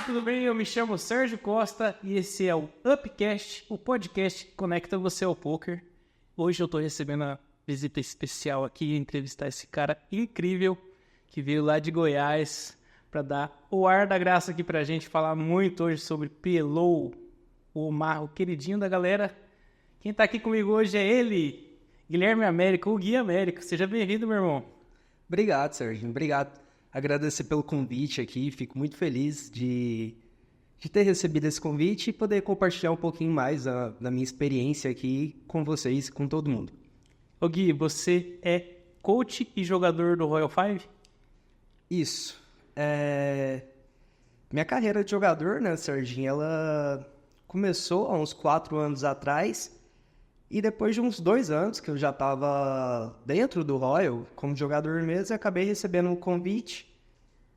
tudo bem? Eu me chamo Sérgio Costa e esse é o Upcast, o podcast que conecta você ao poker. Hoje eu tô recebendo a visita especial aqui, entrevistar esse cara incrível que veio lá de Goiás para dar o ar da graça aqui pra gente, falar muito hoje sobre PLO, o Omar, o queridinho da galera. Quem tá aqui comigo hoje é ele, Guilherme Américo, o Gui Américo. Seja bem-vindo, meu irmão. Obrigado, Sérgio. Obrigado. Agradecer pelo convite aqui. Fico muito feliz de ter recebido esse convite e poder compartilhar um pouquinho mais da minha experiência aqui com vocês e com todo mundo. Ô Gui, você é coach e jogador do Royal Five? Isso. Minha carreira de jogador, né, Serginho, ela começou há uns 4 anos atrás e depois de uns 2 anos que eu já estava dentro do Royal como jogador mesmo, eu acabei recebendo um convite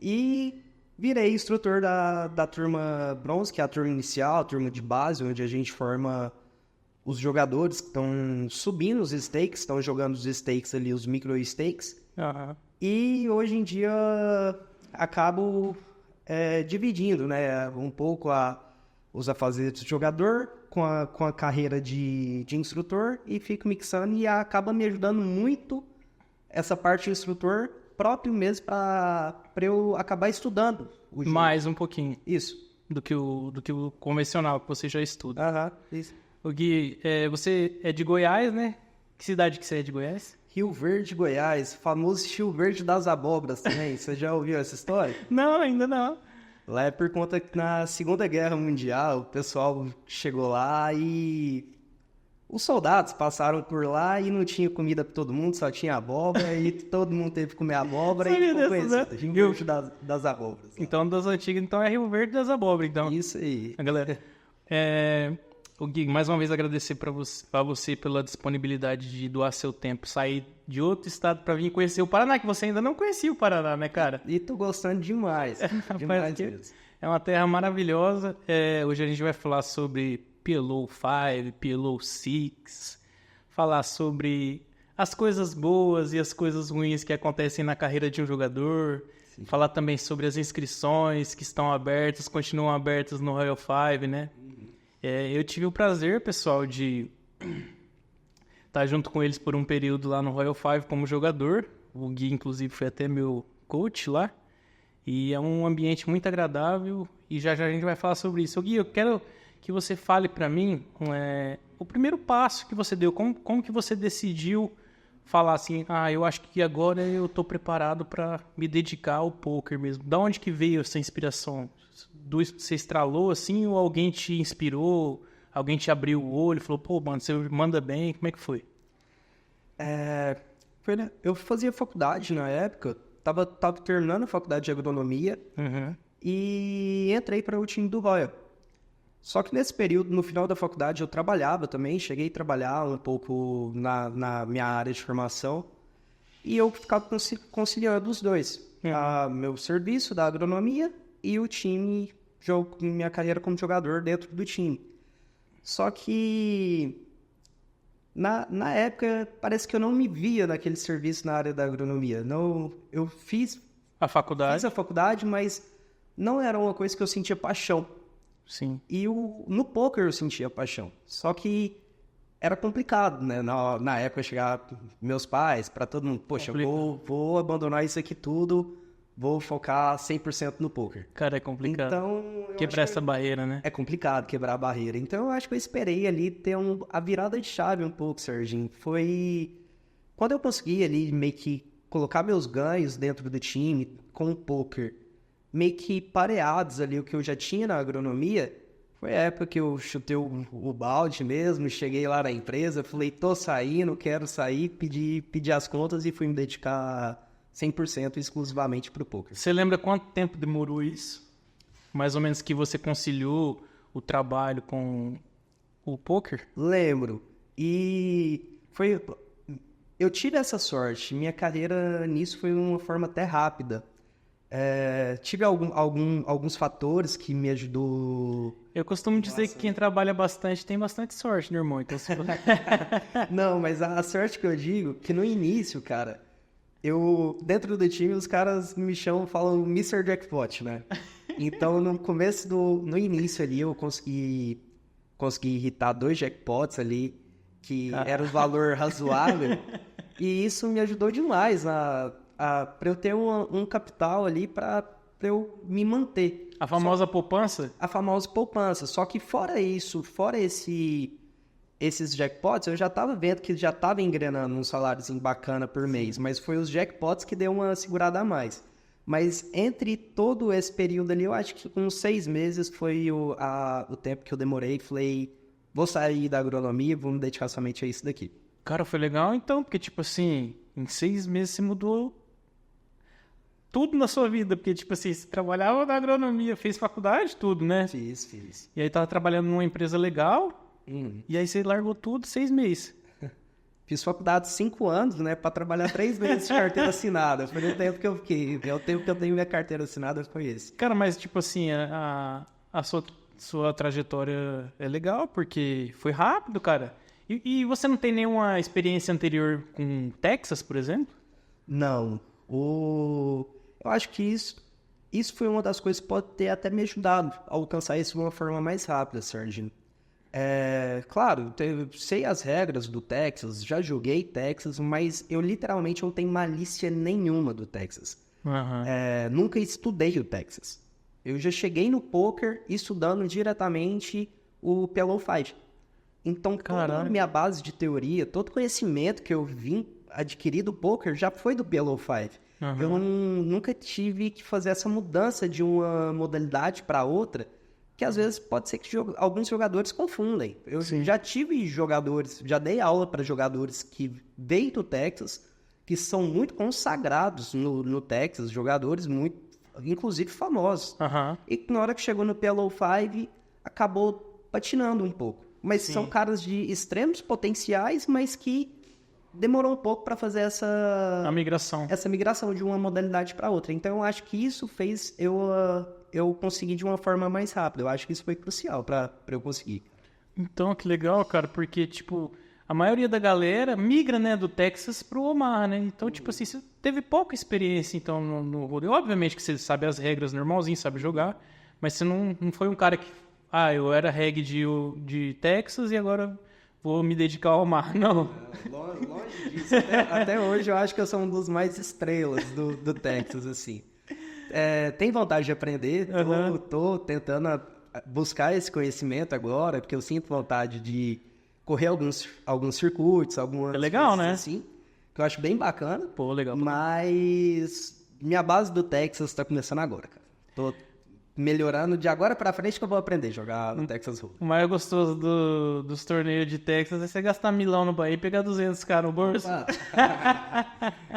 e virei instrutor da turma bronze, que é a turma inicial, a turma de base, onde a gente forma os jogadores que estão subindo os stakes, estão jogando os stakes ali, os micro stakes. Aham. E hoje em dia acabo dividindo, né, um pouco os afazeres de jogador com a carreira de instrutor e fico mixando e acaba me ajudando muito essa parte de instrutor próprio mesmo para eu acabar estudando o jogo. Mais um pouquinho Isso. do que o convencional que você já estuda. Aham, isso. Ô Gui, você é de Goiás, né? Que cidade que você é de Goiás? Rio Verde, Goiás, famoso Rio Verde das Abóboras também. Você já ouviu essa história? Não, ainda não. Lá é por conta que na Segunda Guerra Mundial o pessoal chegou lá e os soldados passaram por lá e não tinha comida para todo mundo, só tinha abóbora e todo mundo teve que comer abóbora Sabia e ficou dessa, conhecido. né? Rio Verde das Abóboras. Lá. Então, das antigas, então é Rio Verde das Abóboras, então. Isso aí. A galera. Ô Gui, mais uma vez agradecer pra você pela disponibilidade de doar seu tempo, sair de outro estado pra vir conhecer o Paraná, que você ainda não conhecia o Paraná, né, cara? E tô gostando demais. Demais Rapaz, mesmo. é uma terra maravilhosa. Hoje a gente vai falar sobre PLO 5, PLO 6, falar sobre as coisas boas e as coisas ruins que acontecem na carreira de um jogador, Sim. falar também sobre as inscrições que estão abertas, continuam abertas no Royal 5, né? Eu tive o prazer, pessoal, de estar junto com eles por um período lá no Royal 5 como jogador. O Gui, inclusive, foi até meu coach lá. E é um ambiente muito agradável e já a gente vai falar sobre isso. Ô Gui, eu quero que você fale para mim o primeiro passo que você deu. Como que você decidiu falar assim, eu acho que agora eu estou preparado para me dedicar ao poker mesmo. Da onde que veio essa inspiração? Você estralou assim ou alguém te inspirou? Alguém te abriu o olho e falou, pô, mano, você manda bem, como é que foi? Eu fazia faculdade na época, tava terminando a faculdade de agronomia e entrei para o time do Royal. Só que nesse período, no final da faculdade, eu trabalhava também, cheguei a trabalhar um pouco na minha área de formação e eu ficava conciliando os dois. Meu serviço da agronomia e o time, minha carreira como jogador dentro do time. Só que na época, parece que eu não me via naquele serviço na área da agronomia. Não, eu fiz A faculdade? Fiz a faculdade, mas não era uma coisa que eu sentia paixão. Sim. E no poker eu sentia paixão. Só que era complicado, né? Na época, chegar meus pais, para todo mundo, poxa, eu vou abandonar isso aqui tudo, vou focar 100% no poker. Cara, é complicado. Então, Quebrar essa barreira, né? é complicado quebrar a barreira. Então, eu acho que eu esperei ali ter a virada de chave um pouco, Serginho. Foi quando eu consegui ali meio que colocar meus ganhos dentro do time com o poker, meio que pareados ali o que eu já tinha na agronomia. Foi a época que eu chutei o balde mesmo, cheguei lá na empresa, falei, tô saindo, quero sair, pedi as contas e fui me dedicar 100% exclusivamente pro poker. Você lembra quanto tempo demorou isso? Mais ou menos que você conciliou o trabalho com o poker? Lembro. E eu tive essa sorte. Minha carreira nisso foi uma forma até rápida. Tive alguns fatores que me ajudou. Eu costumo dizer que quem trabalha bastante tem bastante sorte, meu irmão. Então, Não, mas a sorte que eu digo, que no início, cara, dentro do time, os caras me chamam, falam Mr. Jackpot, né? Então, no início ali, eu consegui irritar 2 jackpots ali, que era um valor razoável. E isso me ajudou demais para eu ter um capital ali para eu me manter. A famosa poupança? A famosa poupança. Só que fora isso, esses jackpots, eu já estava vendo que já estava engrenando um saláriozinho bacana por mês, mas foi os jackpots que deu uma segurada a mais. Mas entre todo esse período ali, eu acho que uns 6 meses foi o tempo que eu demorei. Falei, vou sair da agronomia, vou me dedicar somente a isso daqui. Cara, foi legal então, porque tipo assim, em 6 meses você mudou tudo na sua vida, porque tipo assim, você trabalhava na agronomia, fez faculdade, tudo, né? Fiz. E aí tava trabalhando numa empresa legal, e aí você largou tudo 6 meses. Fiz faculdade 5 anos, né, para trabalhar 3 meses de carteira assinada. Foi o tempo que eu fiquei. O tempo que eu tenho minha carteira assinada foi esse. Cara, mas tipo assim, a sua trajetória é legal, porque foi rápido, cara. E você não tem nenhuma experiência anterior com Texas, por exemplo? Não. Eu acho que isso foi uma das coisas que pode ter até me ajudado a alcançar isso de uma forma mais rápida, Serginho. Claro, sei as regras do Texas, já joguei Texas, mas eu literalmente não tenho malícia nenhuma do Texas. Uhum. Nunca estudei o Texas. Eu já cheguei no poker estudando diretamente o PLO 5. Então, toda a minha base de teoria, todo conhecimento que eu vim adquirir do poker já foi do PLO 5. Uhum. Eu nunca tive que fazer essa mudança de uma modalidade para outra, que às vezes pode ser que alguns jogadores confundem. Eu já tive jogadores, já dei aula para jogadores que veio do Texas, que são muito consagrados no Texas, jogadores muito, inclusive famosos. Uhum. E na hora que chegou no PLO 5, acabou patinando um pouco. Mas são caras de extremos potenciais, mas que demorou um pouco para fazer essa migração de uma modalidade para outra. Então, eu acho que isso fez eu conseguir de uma forma mais rápida. Eu acho que isso foi crucial para eu conseguir. Então, que legal, cara, porque, tipo, a maioria da galera migra, né, do Texas pro Omaha, né? Então, tipo assim, você teve pouca experiência, então, no rodeio. Obviamente que você sabe as regras normalzinho, sabe jogar, mas você não foi um cara que... eu era reg de Texas e agora vou me dedicar ao Omaha. Não. Longe disso. Até hoje eu acho que eu sou um dos mais estrelas do Texas, assim. Tem vontade de aprender, tô tentando buscar esse conhecimento agora, porque eu sinto vontade de correr alguns circuitos, algumas é legal, coisas né? assim, que eu acho bem bacana. Pô, legal. Mas minha base do Texas tá começando agora, cara. Tô melhorando de agora pra frente que eu vou aprender a jogar no Texas Hold'em. O mais gostoso dos torneios de Texas é você gastar milão no Bahia e pegar 200k no bolso.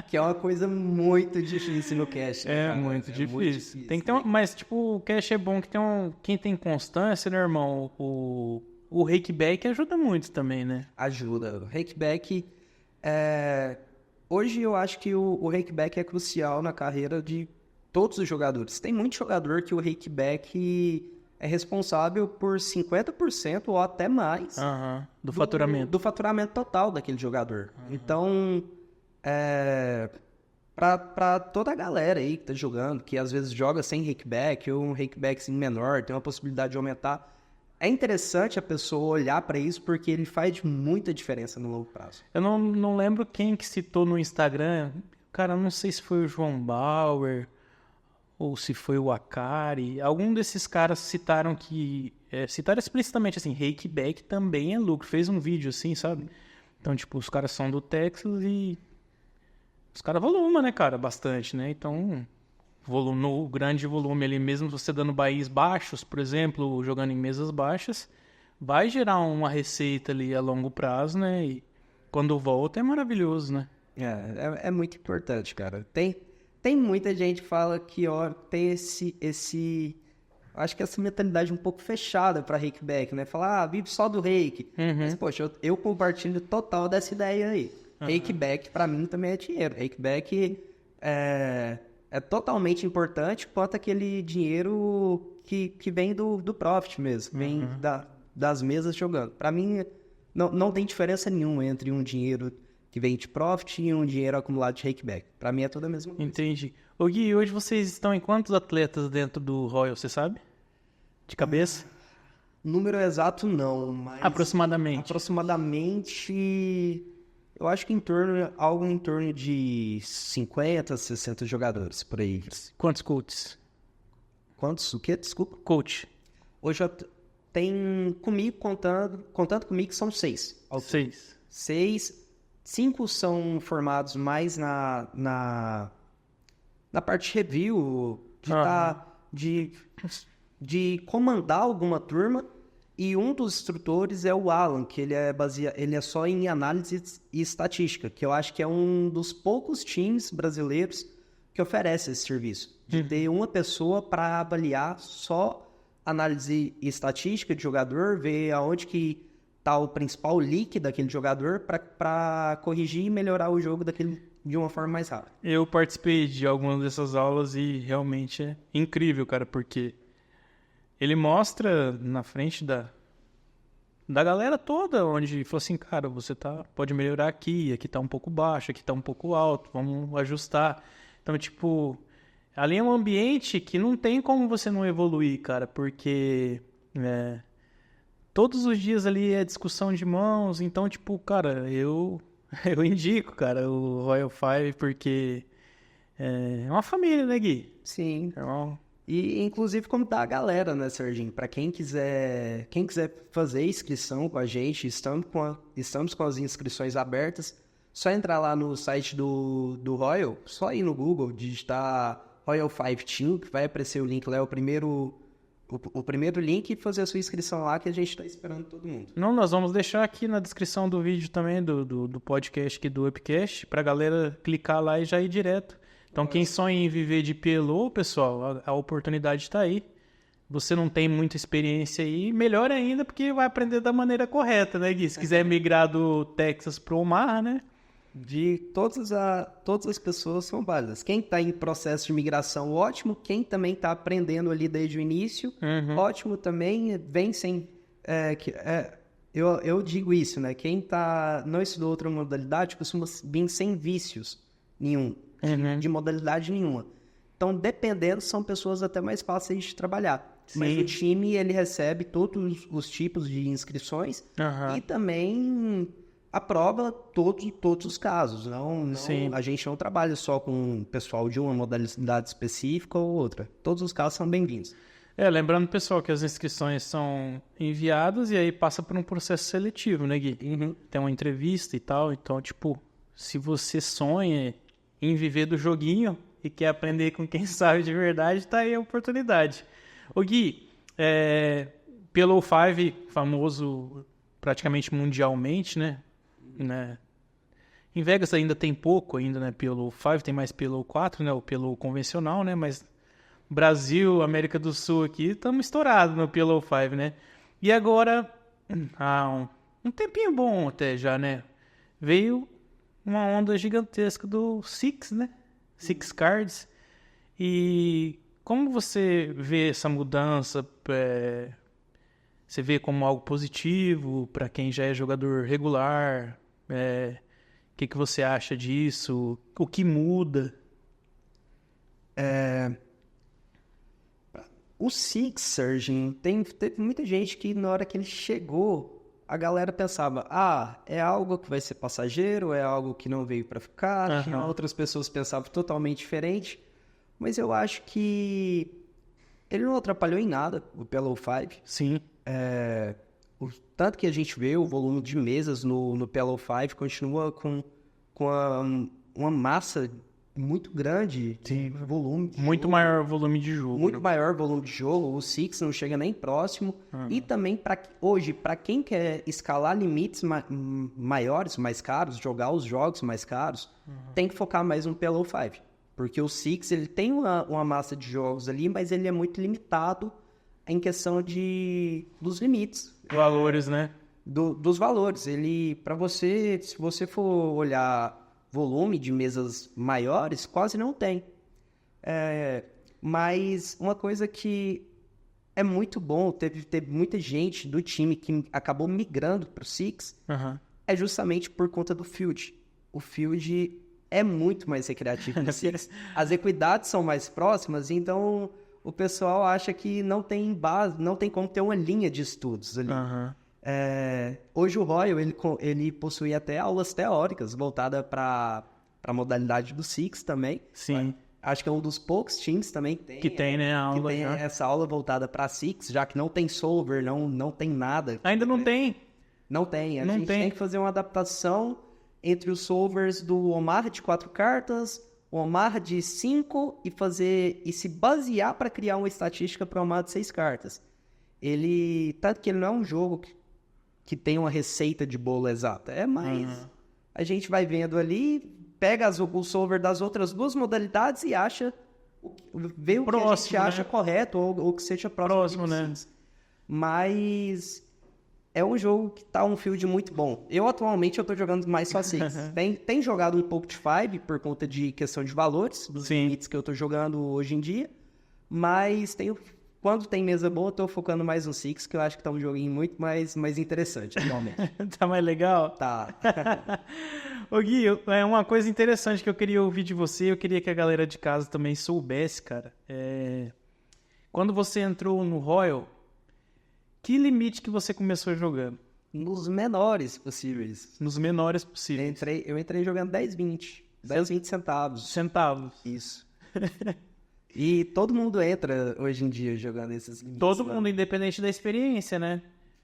Que é uma coisa muito difícil no cash. Né, cara? Muito difícil. Tem que ter mas, tipo, o cash é bom que quem tem constância, né, irmão? O rakeback ajuda muito também, né? Ajuda. O rakeback, hoje eu acho que o rakeback é crucial na carreira de todos os jogadores. Tem muito jogador que o rakeback é responsável por 50% ou até mais do faturamento. Do faturamento total daquele jogador. Então, para toda a galera aí que tá jogando, que às vezes joga sem rakeback ou um rakeback menor, tem uma possibilidade de aumentar, é interessante a pessoa olhar para isso porque ele faz muita diferença no longo prazo. Eu não lembro quem que citou no Instagram, cara, não sei se foi o João Bauer ou se foi o Akari, algum desses caras citaram explicitamente assim, rakeback também é lucro, fez um vídeo assim, sabe? Então, tipo, os caras são do Texas e os caras volumam, né, cara, bastante, né? Então, no grande volume ali, mesmo você dando baís baixos, por exemplo, jogando em mesas baixas, vai gerar uma receita ali a longo prazo, né? E quando volta é maravilhoso, né? É muito importante, cara. Tem muita gente que fala que, tem acho que essa mentalidade um pouco fechada para rakeback, né? Falar, vive só do rake. Mas, poxa, eu compartilho total dessa ideia aí. Rakeback, para mim, também é dinheiro. Rakeback é totalmente importante quanto aquele dinheiro que vem do profit mesmo. Vem das mesas jogando. Para mim, não tem diferença nenhuma entre um dinheiro que vem de profit e um dinheiro acumulado de rakeback. Para mim é tudo a mesma coisa. Entendi. Ô Gui, hoje vocês estão em quantos atletas dentro do Royal, você sabe? De cabeça? Número exato não, mas... Aproximadamente. Eu acho que algo em torno de 50, 60 jogadores, por aí. Quantos coaches? Quantos? O quê? Desculpa. Coach. Hoje tem comigo, contando comigo, são 6. 6. 5 são formados mais na parte de review, de comandar alguma turma. E um dos instrutores é o Alan, que ele é só em análise e estatística, que eu acho que é um dos poucos times brasileiros que oferece esse serviço. De ter uma pessoa para avaliar só análise e estatística de jogador, ver aonde que está o principal leak daquele jogador para corrigir e melhorar o jogo de uma forma mais rápida. Eu participei de algumas dessas aulas e realmente é incrível, cara, porque ele mostra na frente da galera toda, onde falou assim, cara, você pode melhorar aqui tá um pouco baixo, aqui tá um pouco alto, vamos ajustar. Então, tipo, ali é um ambiente que não tem como você não evoluir, cara, porque todos os dias ali é discussão de mãos, então, tipo, cara, eu indico, cara, o Royal Five, porque é uma família, né, Gui? Sim. E, inclusive, como tá a galera, né, Serginho? Para quem quiser fazer inscrição com a gente, estamos com as inscrições abertas. Só entrar lá no site do Royal, só ir no Google, digitar Royal 5 Team, que vai aparecer o link lá, é o primeiro link, e fazer a sua inscrição lá, que a gente tá esperando todo mundo. Não, nós vamos deixar aqui na descrição do vídeo também, do podcast aqui do Upcast, pra galera clicar lá e já ir direto. Então, quem sonha em viver de PLO, pessoal, a oportunidade está aí. Você não tem muita experiência aí, melhor ainda, porque vai aprender da maneira correta, né, Gui? Se quiser migrar do Texas para o Omaha, né? Todas as pessoas são válidas. Quem está em processo de migração, ótimo. Quem também está aprendendo ali desde o início, ótimo também. Vem sem... eu digo isso, né? Quem não estudou outra modalidade costuma vir sem vícios nenhum. De modalidade nenhuma. Então, dependendo, são pessoas até mais fáceis de trabalhar. Sim. Mas o time, ele recebe todos os tipos de inscrições e também aprova todos os casos. A gente não trabalha só com pessoal de uma modalidade específica ou outra. Todos os casos são bem-vindos. Lembrando, pessoal, que as inscrições são enviadas e aí passa por um processo seletivo, né, Gui? Tem uma entrevista e tal. Então, tipo, se você sonha em viver do joguinho e quer aprender com quem sabe de verdade, tá aí a oportunidade. Ô Gui, PLO 5, famoso praticamente mundialmente, né? Em Vegas ainda tem pouco ainda, né? PLO 5, tem mais PLO 4, né? O PLO convencional, né? Mas Brasil, América do Sul aqui, estamos estourados no PLO 5, né? E agora, há um tempinho bom até já, né? Veio uma onda gigantesca do Six, né? Six Cards. E como você vê essa mudança? Você vê como algo positivo para quem já é jogador regular? O que você acha disso? O que muda? O Six, Serginho, teve muita gente que na hora que ele chegou, a galera pensava, é algo que vai ser passageiro, é algo que não veio para ficar. Tinha outras pessoas que pensavam totalmente diferente. Mas eu acho que ele não atrapalhou em nada, o PLO 5. Sim. Tanto que a gente vê o volume de mesas no PLO 5 continua com uma massa muito grande de volume. Muito maior volume de jogo. Muito maior volume de jogo. O Six não chega nem próximo. E também, hoje, para quem quer escalar limites maiores, mais caros, jogar os jogos mais caros, tem que focar mais no PLO 5. Porque o Six, ele tem uma massa de jogos ali, mas ele é muito limitado em questão dos limites. Valores, né? Dos valores. Para você, se você for olhar volume de mesas maiores, quase não tem. Mas uma coisa que é muito bom, teve muita gente do time que acabou migrando para o Six, é justamente por conta do field. o Field é muito mais recreativo que o Six. As equidades são mais próximas, então o pessoal acha que não tem base, não tem como ter uma linha de estudos ali. Hoje o Royal, ele possui até aulas teóricas voltadas para a modalidade do Six também. Sim. Acho que é um dos poucos times também que tem, né, a aula, que tem essa aula voltada para Six, já que não tem solver, não tem nada. Ainda não tem? Não tem. A gente tem que fazer uma adaptação entre os solvers do Omaha de 4 cartas, o Omaha de 5 e se basear para criar uma estatística para o Omaha de 6 cartas. Tanto que ele não é um jogo que tem uma receita de bolo exata. É mais... A gente vai vendo ali, pega o solver das outras duas modalidades e vê o que a gente acha correto ou que seja próximo né? Mas é um jogo que tá um field muito bom. Atualmente, eu tô jogando mais só Six. Tem jogado um pouco de Five por conta de questão de valores, dos limites que eu tô jogando hoje em dia. Mas quando tem mesa boa, eu tô focando mais no Six, que eu acho que tá um joguinho muito mais interessante atualmente. Tá mais legal? Tá. Ô Gui, é uma coisa interessante que eu queria ouvir de você, eu queria que a galera de casa também soubesse, cara. Quando você entrou no Royal, que limite que você começou jogando? Nos menores possíveis. Nos menores possíveis. Eu entrei jogando 10, 20. 10, 20 centavos. Centavos. Isso. E todo mundo entra hoje em dia jogando esses limites. Todo mundo, independente da experiência, né?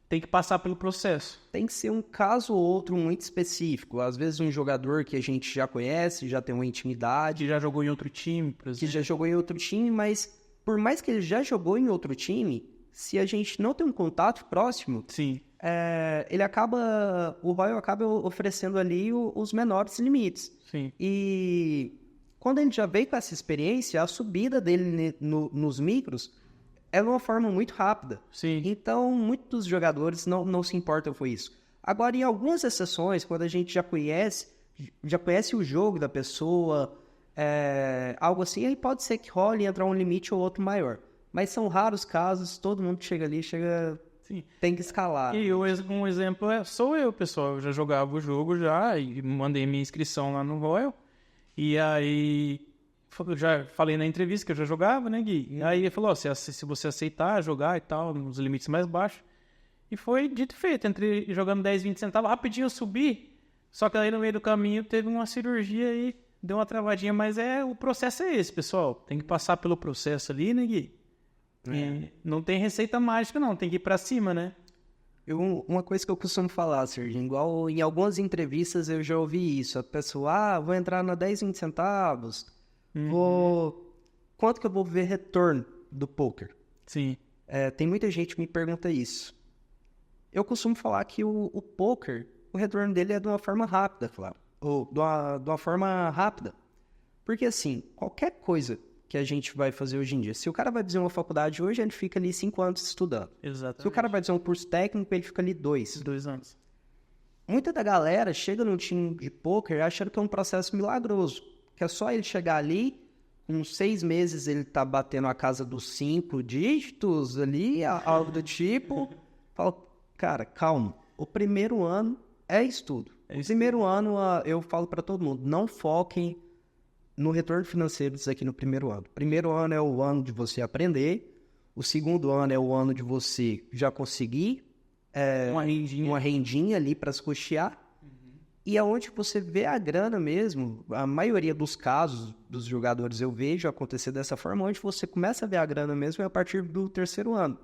Tem que passar pelo processo. Tem que ser um caso ou outro muito específico. Às vezes um jogador que a gente já conhece, já tem uma intimidade. Que já jogou em outro time, por exemplo. Que já jogou em outro time, mas por mais que ele já jogou em outro time, se a gente não tem um contato próximo... Sim. O Royal acaba oferecendo ali os menores limites. Sim. E quando ele já veio com essa experiência, a subida dele nos micros é de uma forma muito rápida. Sim. Então, muitos dos jogadores não se importam com isso. Agora, em algumas exceções, quando a gente já conhece o jogo da pessoa, algo assim, aí pode ser que role entrar um limite ou outro maior. Mas são raros casos, todo mundo que chega ali, Sim. Tem que escalar. E um exemplo sou eu, pessoal. Eu já jogava o jogo e mandei minha inscrição lá no Royal. E aí, eu já falei na entrevista que eu já jogava, né, Gui? E aí ele falou, se você aceitar jogar e tal, nos limites mais baixos. E foi dito e feito, entrei jogando 10, 20 centavos, rapidinho eu subi. Só que aí no meio do caminho teve uma cirurgia e deu uma travadinha. Mas o processo é esse, pessoal. Tem que passar pelo processo ali, né, Gui? Não tem receita mágica, não. Tem que ir pra cima, né? Uma coisa que eu costumo falar, Serginho, igual em algumas entrevistas eu já ouvi isso. A pessoa, vou entrar na 10, 20 centavos. Quanto que eu vou ver retorno do poker? Sim. Tem muita gente que me pergunta isso. Eu costumo falar que o poker, o retorno dele é de uma forma rápida, claro. Ou de uma forma rápida. Porque assim, qualquer coisa que a gente vai fazer hoje em dia. Se o cara vai fazer uma faculdade hoje, ele fica ali 5 anos estudando. Exatamente. Se o cara vai fazer um curso técnico, ele fica ali 2. 2 anos. Muita da galera chega no time de poker achando que é um processo milagroso. Que é só ele chegar ali, com 6 meses ele tá batendo a casa dos 5 dígitos ali, algo do tipo. Fala, cara, calma. O primeiro ano é estudo. O primeiro ano, eu falo para todo mundo, não foquem no retorno financeiro disso aqui no primeiro ano. O primeiro ano é o ano de você aprender. O segundo ano é o ano de você já conseguir uma rendinha ali para se custear. E é onde você vê a grana mesmo. A maioria dos casos dos jogadores eu vejo acontecer dessa forma, onde você começa a ver a grana mesmo é a partir do terceiro ano.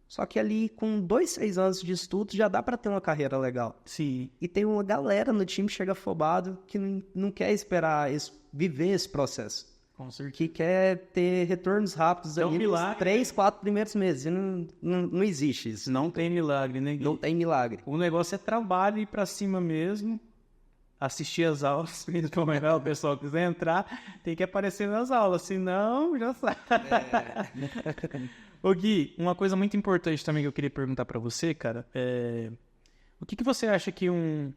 Só que ali, com 2, 3 anos de estudo, já dá para ter uma carreira legal. Sim. E tem uma galera no time que chega afobado que não quer esperar viver esse processo. Com certeza. Que quer ter retornos rápidos ali nos 3, 4 primeiros meses. E não existe isso. Não tem milagre, né, Gui? Não tem milagre. O negócio é trabalho e ir pra cima mesmo. Assistir as aulas, principalmente o pessoal que quiser entrar, tem que aparecer nas aulas, senão já sabe. Ô Gui, uma coisa muito importante também que eu queria perguntar pra você, cara, o que você acha que um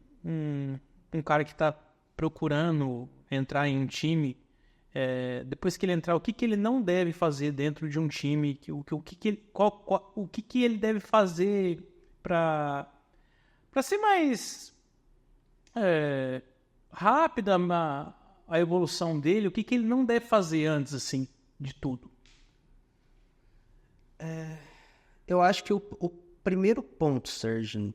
cara que tá procurando entrar em um time, depois que ele entrar, o que ele não deve fazer dentro de um time, o que ele deve fazer pra ser mais... rápida a evolução dele, o que ele não deve fazer antes, assim, de tudo? Eu acho que o primeiro ponto, Sérgio,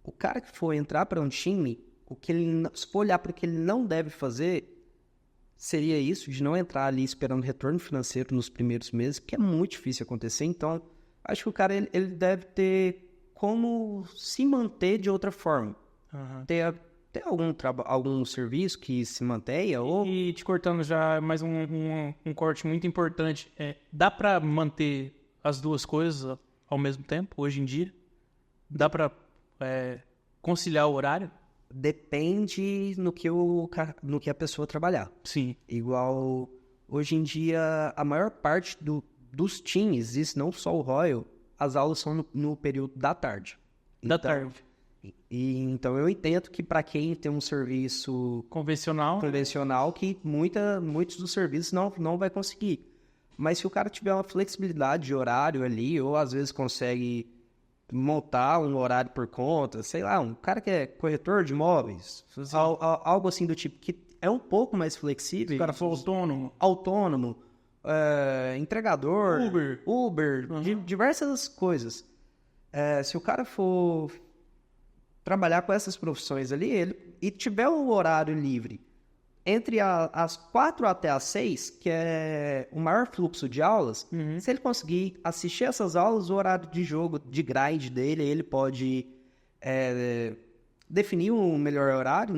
o cara que for entrar para um time, se for olhar para o que ele não deve fazer, seria isso, de não entrar ali esperando retorno financeiro nos primeiros meses, porque é muito difícil acontecer. Então, acho que o cara ele deve ter como se manter de outra forma. Uhum. Tem algum serviço que se mantenha? E te cortando já, mais um corte muito importante. Dá para manter as duas coisas ao mesmo tempo, hoje em dia? Dá para conciliar o horário? Depende no que a pessoa trabalhar. Sim. Igual, hoje em dia, a maior parte dos times, isso não só o Royal, as aulas são no período da tarde. Da tarde. Então eu entendo que para quem tem um serviço convencional, que muitos dos serviços não vai conseguir. Mas se o cara tiver uma flexibilidade de horário ali, ou às vezes consegue montar um horário por conta, sei lá, um cara que é corretor de imóveis, algo assim do tipo, que é um pouco mais flexível. Se o cara for autônomo, entregador, Uber, diversas coisas. Se o cara for trabalhar com essas profissões ali, e tiver um horário livre entre as 4 até as 6, que é o maior fluxo de aulas, se ele conseguir assistir essas aulas, o horário de jogo, de grind dele, ele pode definir um melhor horário.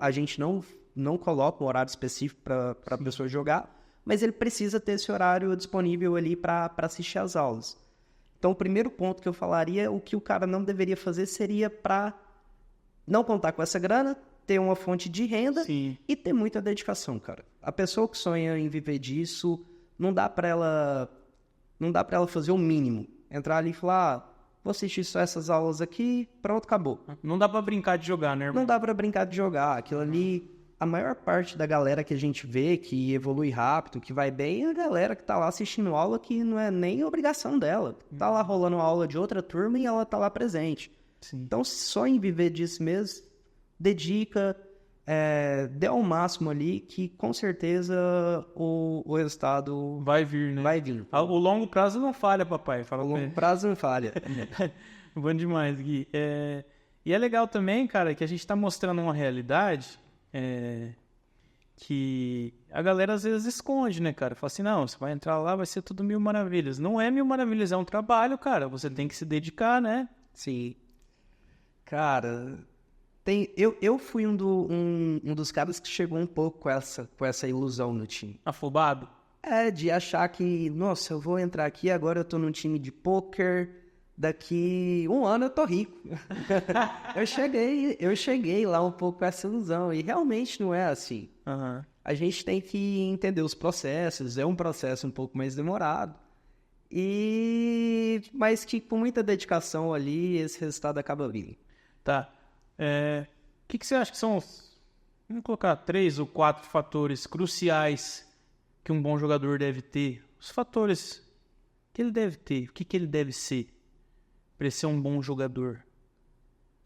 A gente não coloca um horário específico para a pessoa jogar, mas ele precisa ter esse horário disponível ali para assistir às aulas. Então, o primeiro ponto que eu falaria, o que o cara não deveria fazer seria para não contar com essa grana, ter uma fonte de renda. Sim. E ter muita dedicação, cara. A pessoa que sonha em viver disso, não dá para ela fazer o mínimo. Entrar ali e falar, vou assistir só essas aulas aqui, pronto, acabou. Não dá para brincar de jogar, né, irmão? Não dá para brincar de jogar. Aquilo ali, a maior parte da galera que a gente vê que evolui rápido, que vai bem, é a galera que tá lá assistindo aula que não é nem obrigação dela. Tá lá rolando aula de outra turma e ela tá lá presente. Sim. Então, só em viver disso mesmo, dedica, dê ao máximo ali, que com certeza o resultado vai vir, né? Vai vir. O longo prazo não falha, papai. O longo prazo não falha. Bom demais, Gui. E é legal também, cara, que a gente tá mostrando uma realidade que a galera às vezes esconde, né, cara? Fala assim, não, você vai entrar lá, vai ser tudo mil maravilhas. Não é mil maravilhas, é um trabalho, cara. Você tem que se dedicar, né? Sim. Cara, eu fui um dos caras que chegou um pouco com essa ilusão no time. Afobado? De achar que, nossa, eu vou entrar aqui, agora eu tô num time de pôquer, daqui 1 ano eu tô rico. eu cheguei lá um pouco com essa ilusão, e realmente não é assim. Uhum. A gente tem que entender os processos, é um processo um pouco mais demorado, mas que com muita dedicação ali, esse resultado acaba vindo. Tá. O que você acha que são vamos colocar 3 ou 4 fatores cruciais que um bom jogador deve ter? Os fatores que ele deve ter, o que ele deve ser para ser um bom jogador?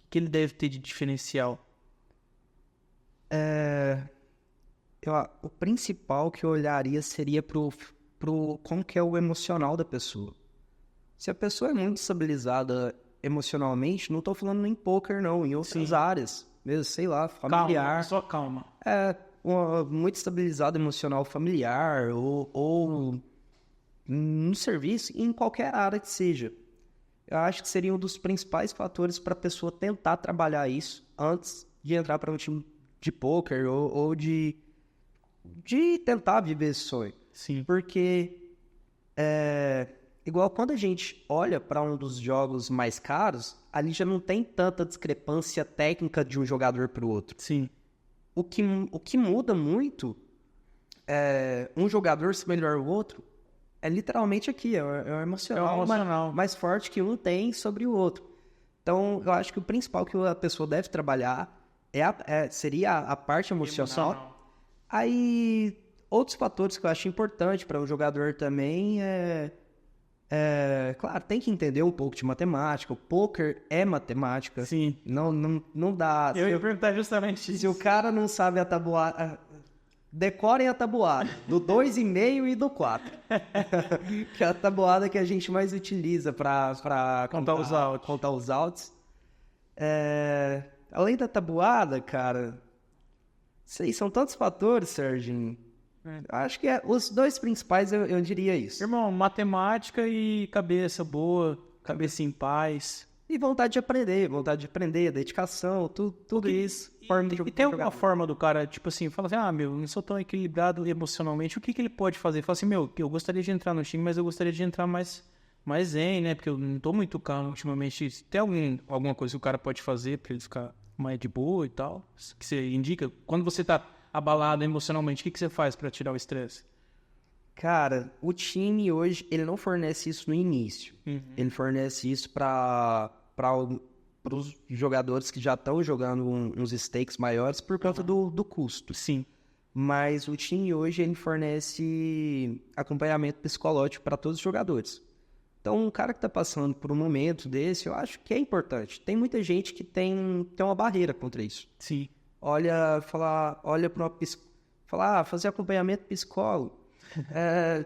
O que ele deve ter de diferencial? O principal que eu olharia seria como que é o emocional da pessoa. Se a pessoa é muito estabilizada emocionalmente, não estou falando em poker não, em outras áreas, mesmo, sei lá, familiar. Só calma. Muito estabilizado emocional familiar ou no serviço, em qualquer área que seja. Eu acho que seria um dos principais fatores para a pessoa tentar trabalhar isso antes de entrar para um time de poker ou de tentar viver esse sonho. Sim. Porque igual quando a gente olha para um dos jogos mais caros, ali já não tem tanta discrepância técnica de um jogador para o outro. Sim. O que muda muito um jogador se melhor o outro é literalmente aqui, é o emocional, mais forte que um tem sobre o outro. Então, eu acho que o principal que a pessoa deve trabalhar seria a parte emocional. Aí, outros fatores que eu acho importante para um jogador também Claro, tem que entender um pouco de matemática. O poker é matemática. Sim. Não dá. Eu ia perguntar justamente Se isso. o cara não sabe a tabuada, decorem a tabuada do 2,5 e do 4. Que é a tabuada que a gente mais utiliza para Contar os outs. contar os outs. Além da tabuada, cara, sei, são tantos fatores, Serginho. Acho que os dois principais eu diria isso. Irmão, matemática e cabeça boa, cabeça em paz. E vontade de aprender, dedicação, tudo isso. E tem alguma forma do cara, tipo assim, fala assim, meu, não sou tão equilibrado emocionalmente, o que ele pode fazer? Fala assim, meu, eu gostaria de entrar no time, mas eu gostaria de entrar mais zen, né? Porque eu não tô muito calmo ultimamente. Tem alguma coisa que o cara pode fazer pra ele ficar mais de boa e tal? Que você indica? Quando você tá abalado emocionalmente, o que você faz pra tirar o estresse? Cara, o time hoje, ele não fornece isso no início. Ele fornece isso para os jogadores que já estão jogando uns stakes maiores por conta do custo. Sim. Mas o time hoje, ele fornece acompanhamento psicológico para todos os jogadores. Então, um cara que está passando por um momento desse, eu acho que é importante. Tem muita gente que tem uma barreira contra isso. Sim. Olha para uma falar, fazer acompanhamento psicólogo.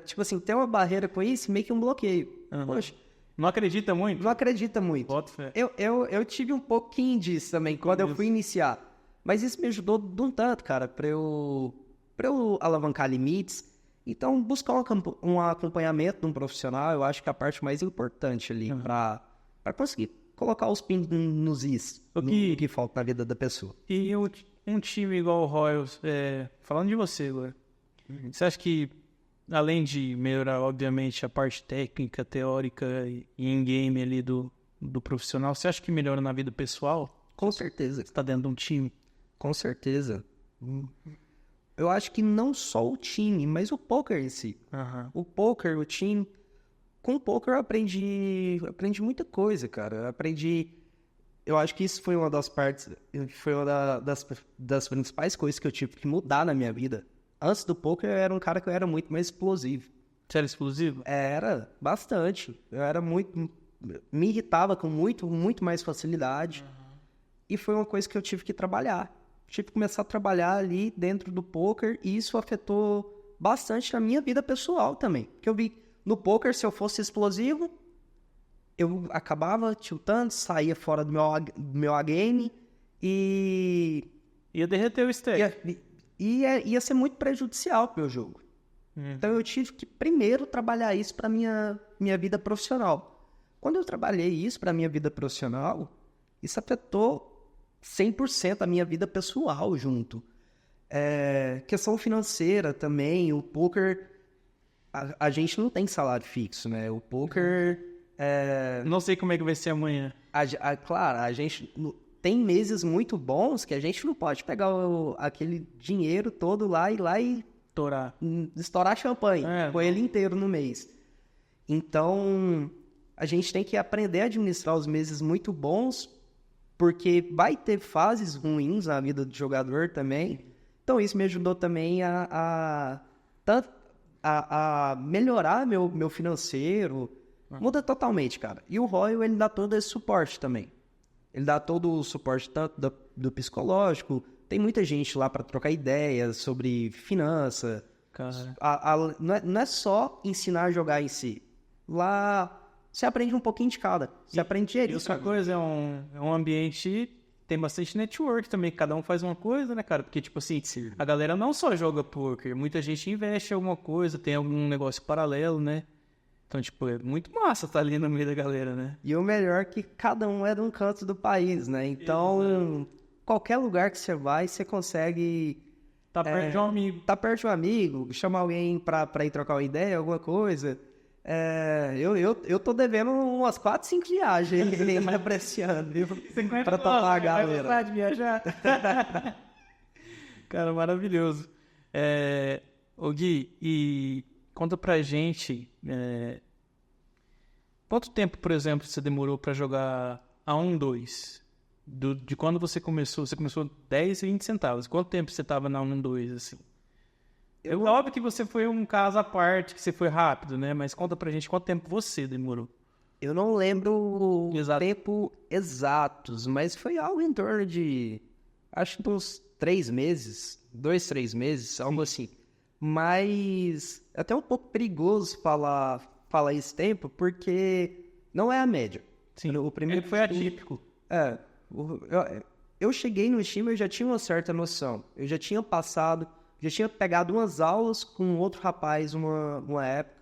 Tipo assim, tem uma barreira com isso, meio que um bloqueio. Poxa, não acredita muito? não acredita muito. Bota fé. Eu tive um pouquinho disso também quando eu fui iniciar. Mas isso me ajudou de um tanto, cara, pra eu alavancar limites. Então, buscar um acompanhamento de um profissional, eu acho que é a parte mais importante ali, pra conseguir colocar os pingos nos is, no que falta na vida da pessoa. E um time igual o Royals, falando de você agora, você acha que, além de melhorar, obviamente, a parte técnica, teórica e in-game ali do profissional, você acha que melhora na vida pessoal? Com certeza. Você tá dentro de um time? Com certeza. Eu acho que não só o time, mas o poker em si. O poker, o time... Com o poker eu aprendi muita coisa, cara. Eu acho que isso foi uma das partes... Foi uma das principais coisas que eu tive que mudar na minha vida. Antes do poker, eu era um cara que eu era muito mais explosivo. Você era explosivo? Era, bastante. Eu era muito... Me irritava com muito mais facilidade. E foi uma coisa que eu tive que trabalhar. Tive que começar a trabalhar ali dentro do poker e isso afetou bastante na minha vida pessoal também. Porque eu vi, no poker, se eu fosse explosivo, eu acabava tiltando, saía fora do meu A-game e... Ia derreter o stake. Ia ser muito prejudicial pro meu jogo. Então eu tive que primeiro trabalhar isso para minha vida profissional. Quando eu trabalhei isso para minha vida profissional, isso afetou 100% a minha vida pessoal junto. Questão financeira também, o poker, a gente não tem salário fixo, né? O poker... Não sei como é que vai ser amanhã. Claro, a gente tem meses muito bons que a gente não pode pegar aquele dinheiro todo lá e estourar champanhe, põe ele inteiro no mês. Então, a gente tem que aprender a administrar os meses muito bons, porque vai ter fases ruins na vida do jogador também. Então, isso me ajudou também a melhorar meu financeiro. Muda totalmente, cara. E o Royal, ele dá todo esse suporte também. Ele dá todo o suporte tanto do psicológico. Tem muita gente lá para trocar ideias sobre finança. Não é só ensinar a jogar em si. Lá... Você aprende um pouquinho de cada. Você aprende gerir. E outra coisa, é um ambiente... Tem bastante network também. Cada um faz uma coisa, né, cara? Porque, tipo assim, a galera não só joga poker. Muita gente investe em alguma coisa, tem algum negócio paralelo, né? Então, tipo, é muito massa estar ali no meio da galera, né? E o melhor é que cada um é de um canto do país, né? Então, qualquer lugar que você vai, você consegue... Tá perto de um amigo. Tá perto de um amigo, chama alguém pra ir trocar uma ideia, alguma coisa... Eu tô devendo umas 4, 5 viagens pra esse ano, viu? Pra topar a galera. Vai de viajar. Cara, maravilhoso. Ô Gui, e conta pra gente, quanto tempo, por exemplo, você demorou pra jogar a 1-2? De quando você começou 10 e 20 centavos. Quanto tempo você tava na 1-2, assim? É óbvio que você foi um caso à parte, que você foi rápido, né? Mas conta pra gente quanto tempo você demorou. Eu não lembro o tempo exatos, mas foi algo em torno de, acho que uns 3 meses, 2, 3 meses, algo assim. Mas é até um pouco perigoso falar esse tempo, porque não é a média. Sim, o primeiro foi atípico. Eu cheguei no time, eu já tinha uma certa noção. Eu já tinha pegado umas aulas com outro rapaz uma época.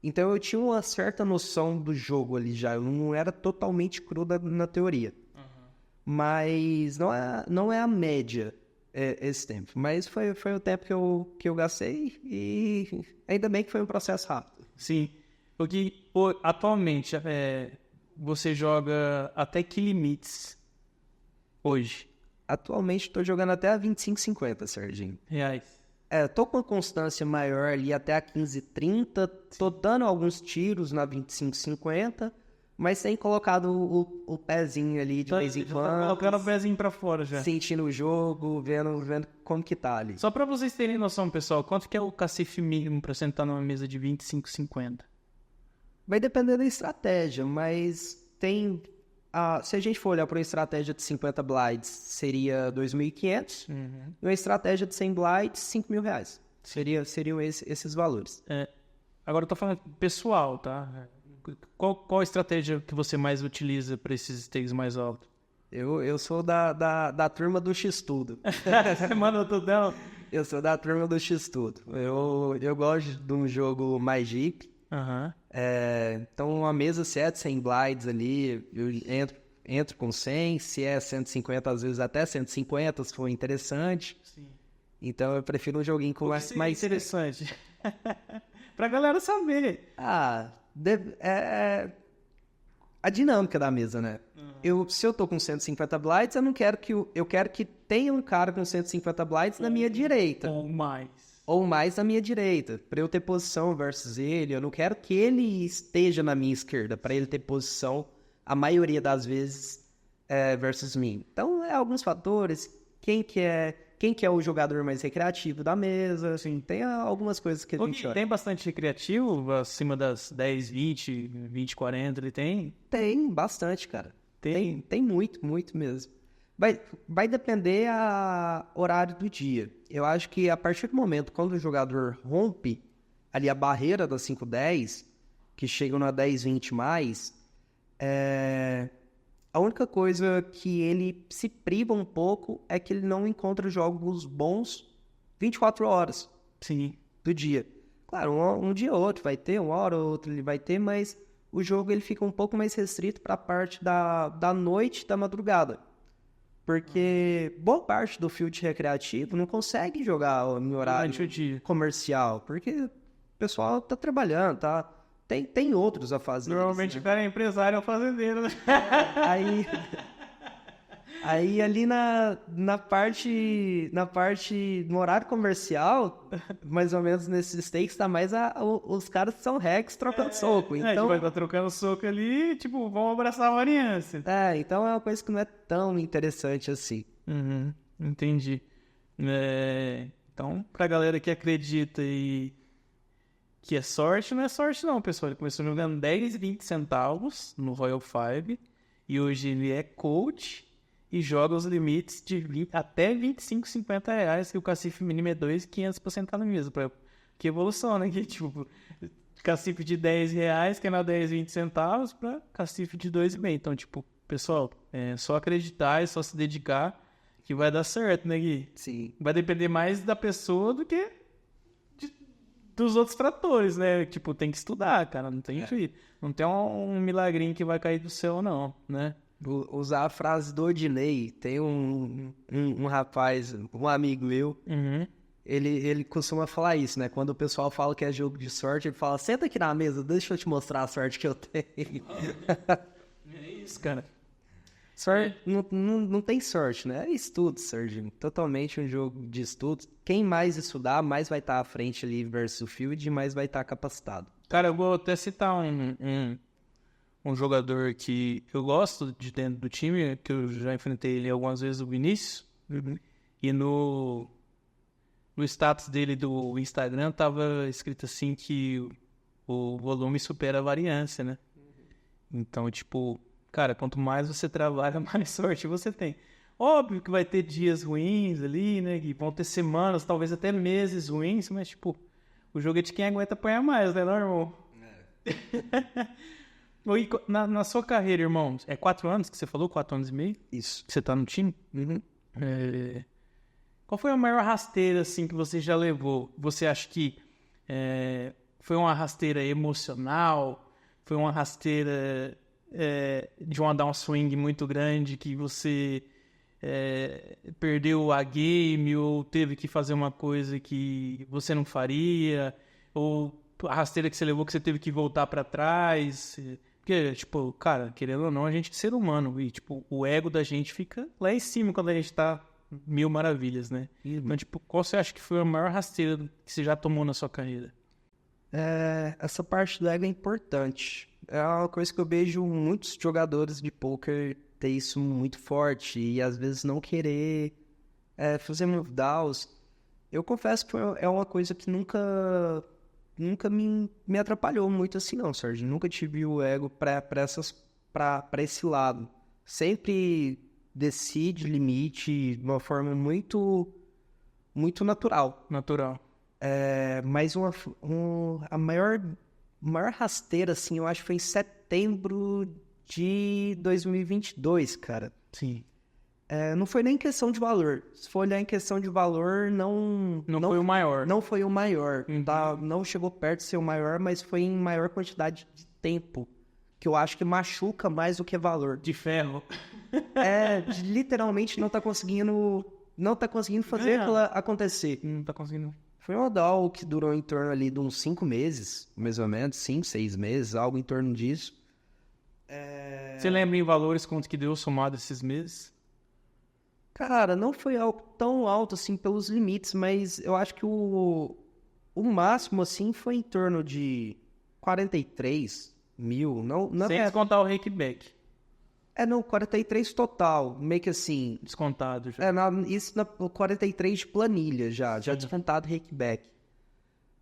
Então eu tinha uma certa noção do jogo ali já. Eu não era totalmente cru na teoria. Uhum. Mas não é a média esse tempo. Mas foi o tempo que eu gastei e ainda bem que foi um processo rápido. Sim. Porque atualmente você joga até que limites hoje? Atualmente estou jogando até a 25,50, Serginho. Reais. Tô com uma constância maior ali até a 15,30. Tô dando alguns tiros na 25,50, mas sem colocado o pezinho ali de vez em quando. Tá colocando o pezinho pra fora já. Sentindo o jogo, vendo como que tá ali. Só pra vocês terem noção, pessoal, quanto que é o cacife mínimo pra sentar numa mesa de 25,50? Vai depender da estratégia, mas tem... se a gente for olhar para uma estratégia de 50 blights, seria 2.500. Uhum. E uma estratégia de 100 blights, R$5.000. Seriam esses valores. Agora eu tô falando pessoal, tá? Qual a estratégia que você mais utiliza para esses stakes mais altos? Eu sou da turma do X-Tudo. Você manda tudão? Eu sou da turma do X-Tudo. Eu gosto de um jogo mais deep. Uhum. Então, uma mesa, se é de 100 blights ali, eu entro com 100, se é 150, às vezes até 150, se for interessante. Sim. Então, eu prefiro um joguinho com mais interessante. Pra galera saber. A dinâmica da mesa, né? Uhum. Se eu tô com 150 blights, eu quero que tenha um cara com 150 blights na minha direita. Ou mais na minha direita, para eu ter posição versus ele. Eu não quero que ele esteja na minha esquerda, para ele ter posição, a maioria das vezes, versus mim. Então, alguns fatores. Quem que é o jogador mais recreativo da mesa, assim, tem algumas coisas que a gente olha. Tem bastante recreativo, acima das 10, 20, 40, ele tem? Tem, bastante, cara. Tem muito, muito mesmo. Vai depender horário do dia. Eu acho que a partir do momento quando o jogador rompe ali a barreira das 5-10, que chegam na 10-20 mais, a única coisa que ele se priva um pouco é que ele não encontra jogos bons 24 horas. Sim. Do dia. Claro, um dia ou outro vai ter, uma hora ou outra ele vai ter, mas o jogo ele fica um pouco mais restrito para a parte da noite e da madrugada. Porque boa parte do field recreativo não consegue jogar no horário comercial, porque o pessoal tá trabalhando, tá? Tem outros a fazer. Normalmente o cara é empresário ou fazendeiro, né? Aí ali na parte no horário comercial, mais ou menos nesses stakes, tá mais os caras que são hacks trocando soco. Então, a gente vai estar trocando soco ali, tipo, vamos abraçar a variância. Então é uma coisa que não é tão interessante assim. Uhum, entendi. Então, pra galera que acredita que é sorte, não é sorte não, pessoal. Ele começou jogando 10 e 20 centavos no Royal Five e hoje ele é coach e joga os limites de até 25, 50 reais, que o cacife mínimo é 2.500 pra sentar na mesa. Que evolução, né? Que, tipo, cacife de 10 reais, que é na 10, 20 centavos, pra cacife de 2,5. Então, tipo, pessoal, é só acreditar, é só se dedicar que vai dar certo, né, Gui? Sim. Vai depender mais da pessoa do que dos outros fatores, né? Tipo, tem que estudar, cara, não tem jeito. Não tem um milagrinho que vai cair do céu, não, né? Vou usar a frase do Odinei. Tem um rapaz, um amigo meu, ele costuma falar isso, né? Quando o pessoal fala que é jogo de sorte, ele fala, senta aqui na mesa, deixa eu te mostrar a sorte que eu tenho. É isso, cara. Sorte, não tem sorte, né? É estudo, Serginho. Totalmente um jogo de estudos. Quem mais estudar, mais vai estar à frente ali versus o field e mais vai estar capacitado. Cara, eu vou até citar um jogador que eu gosto de dentro do time, que eu já enfrentei ele algumas vezes, o Vinícius. E no no status dele do Instagram tava escrito assim que o volume supera a variância, né? Então, tipo, cara, quanto mais você trabalha, mais sorte você tem. Óbvio que vai ter dias ruins ali, né? Que vão ter semanas, talvez até meses ruins, mas, tipo, o jogo é de quem aguenta apanhar mais, né, não, irmão? Na sua carreira, irmão, é 4 anos que você falou? 4 anos e meio? Isso. Que você tá no time? Qual foi a maior rasteira, assim, que você já levou? Você acha que foi uma rasteira emocional? Foi uma rasteira de uma downswing muito grande que você perdeu a game ou teve que fazer uma coisa que você não faria? Ou a rasteira que você levou que você teve que voltar pra trás? Porque, tipo, cara, querendo ou não, a gente é ser humano e, tipo, o ego da gente fica lá em cima quando a gente tá mil maravilhas, né? Então, tipo, qual você acha que foi a maior rasteira que você já tomou na sua carreira? Essa parte do ego é importante. É uma coisa que eu vejo muitos jogadores de poker ter isso muito forte e às vezes não querer fazer move downs. Eu confesso que é uma coisa que nunca me atrapalhou muito assim não, Sérgio. Nunca tive o ego para esse lado. Sempre desci de limite de uma forma muito, muito natural. Mas a maior rasteira, assim, eu acho que foi em setembro de 2022, cara. Sim. Não foi nem questão de valor. Se for olhar em questão de valor, não foi o maior. Não foi o maior. Tá? Não chegou perto de ser o maior, mas foi em maior quantidade de tempo. Que eu acho que machuca mais do que valor. De ferro. Literalmente não tá conseguindo fazer aquilo acontecer. Não tá conseguindo. Foi uma DAO que durou em torno ali de uns 5 meses, mais ou menos, 5, 6 meses, algo em torno disso. Você lembra em valores quanto que deu somado esses meses? Cara, não foi algo tão alto assim pelos limites, mas eu acho que o máximo assim foi em torno de 43 mil. Não, sem descontar o rakeback. Não, 43 total, meio que assim... Descontado já. Isso na 43 de planilha já descontado rakeback.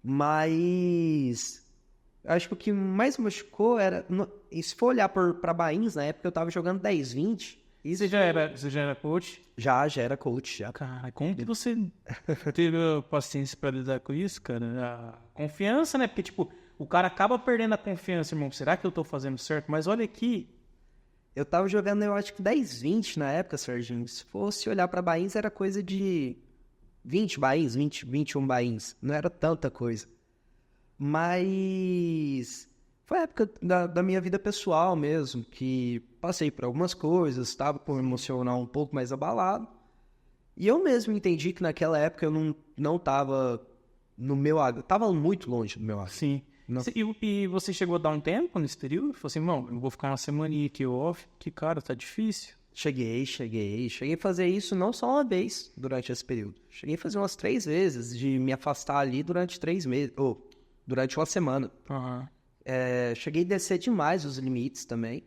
Mas... acho que o que mais machucou era... E se for olhar pra buy-ins, na época eu tava jogando 10, 20... Você já era coach? Já era coach, já. Cara, como que você teve a paciência pra lidar com isso, cara? A confiança, né? Porque, tipo, o cara acaba perdendo a confiança, irmão. Será que eu tô fazendo certo? Mas olha aqui... Eu tava jogando, eu acho que 10, 20 na época, Serginho. Se fosse olhar pra buy-ins, era coisa de 20 buy-ins, 21 buy-ins. Não era tanta coisa. Mas foi a época da minha vida pessoal mesmo, que passei por algumas coisas, estava com o emocional um pouco mais abalado. E eu mesmo entendi que naquela época eu não tava no meu água. Tava muito longe do meu água. Sim. E você chegou a dar um tempo nesse período? Falou assim, não, eu vou ficar uma semaninha aqui off, que, cara, tá difícil. Cheguei a fazer isso não só uma vez durante esse período. Cheguei a fazer umas 3 vezes, de me afastar ali durante 3 meses, ou durante uma semana. Uhum. Cheguei a descer demais os limites também.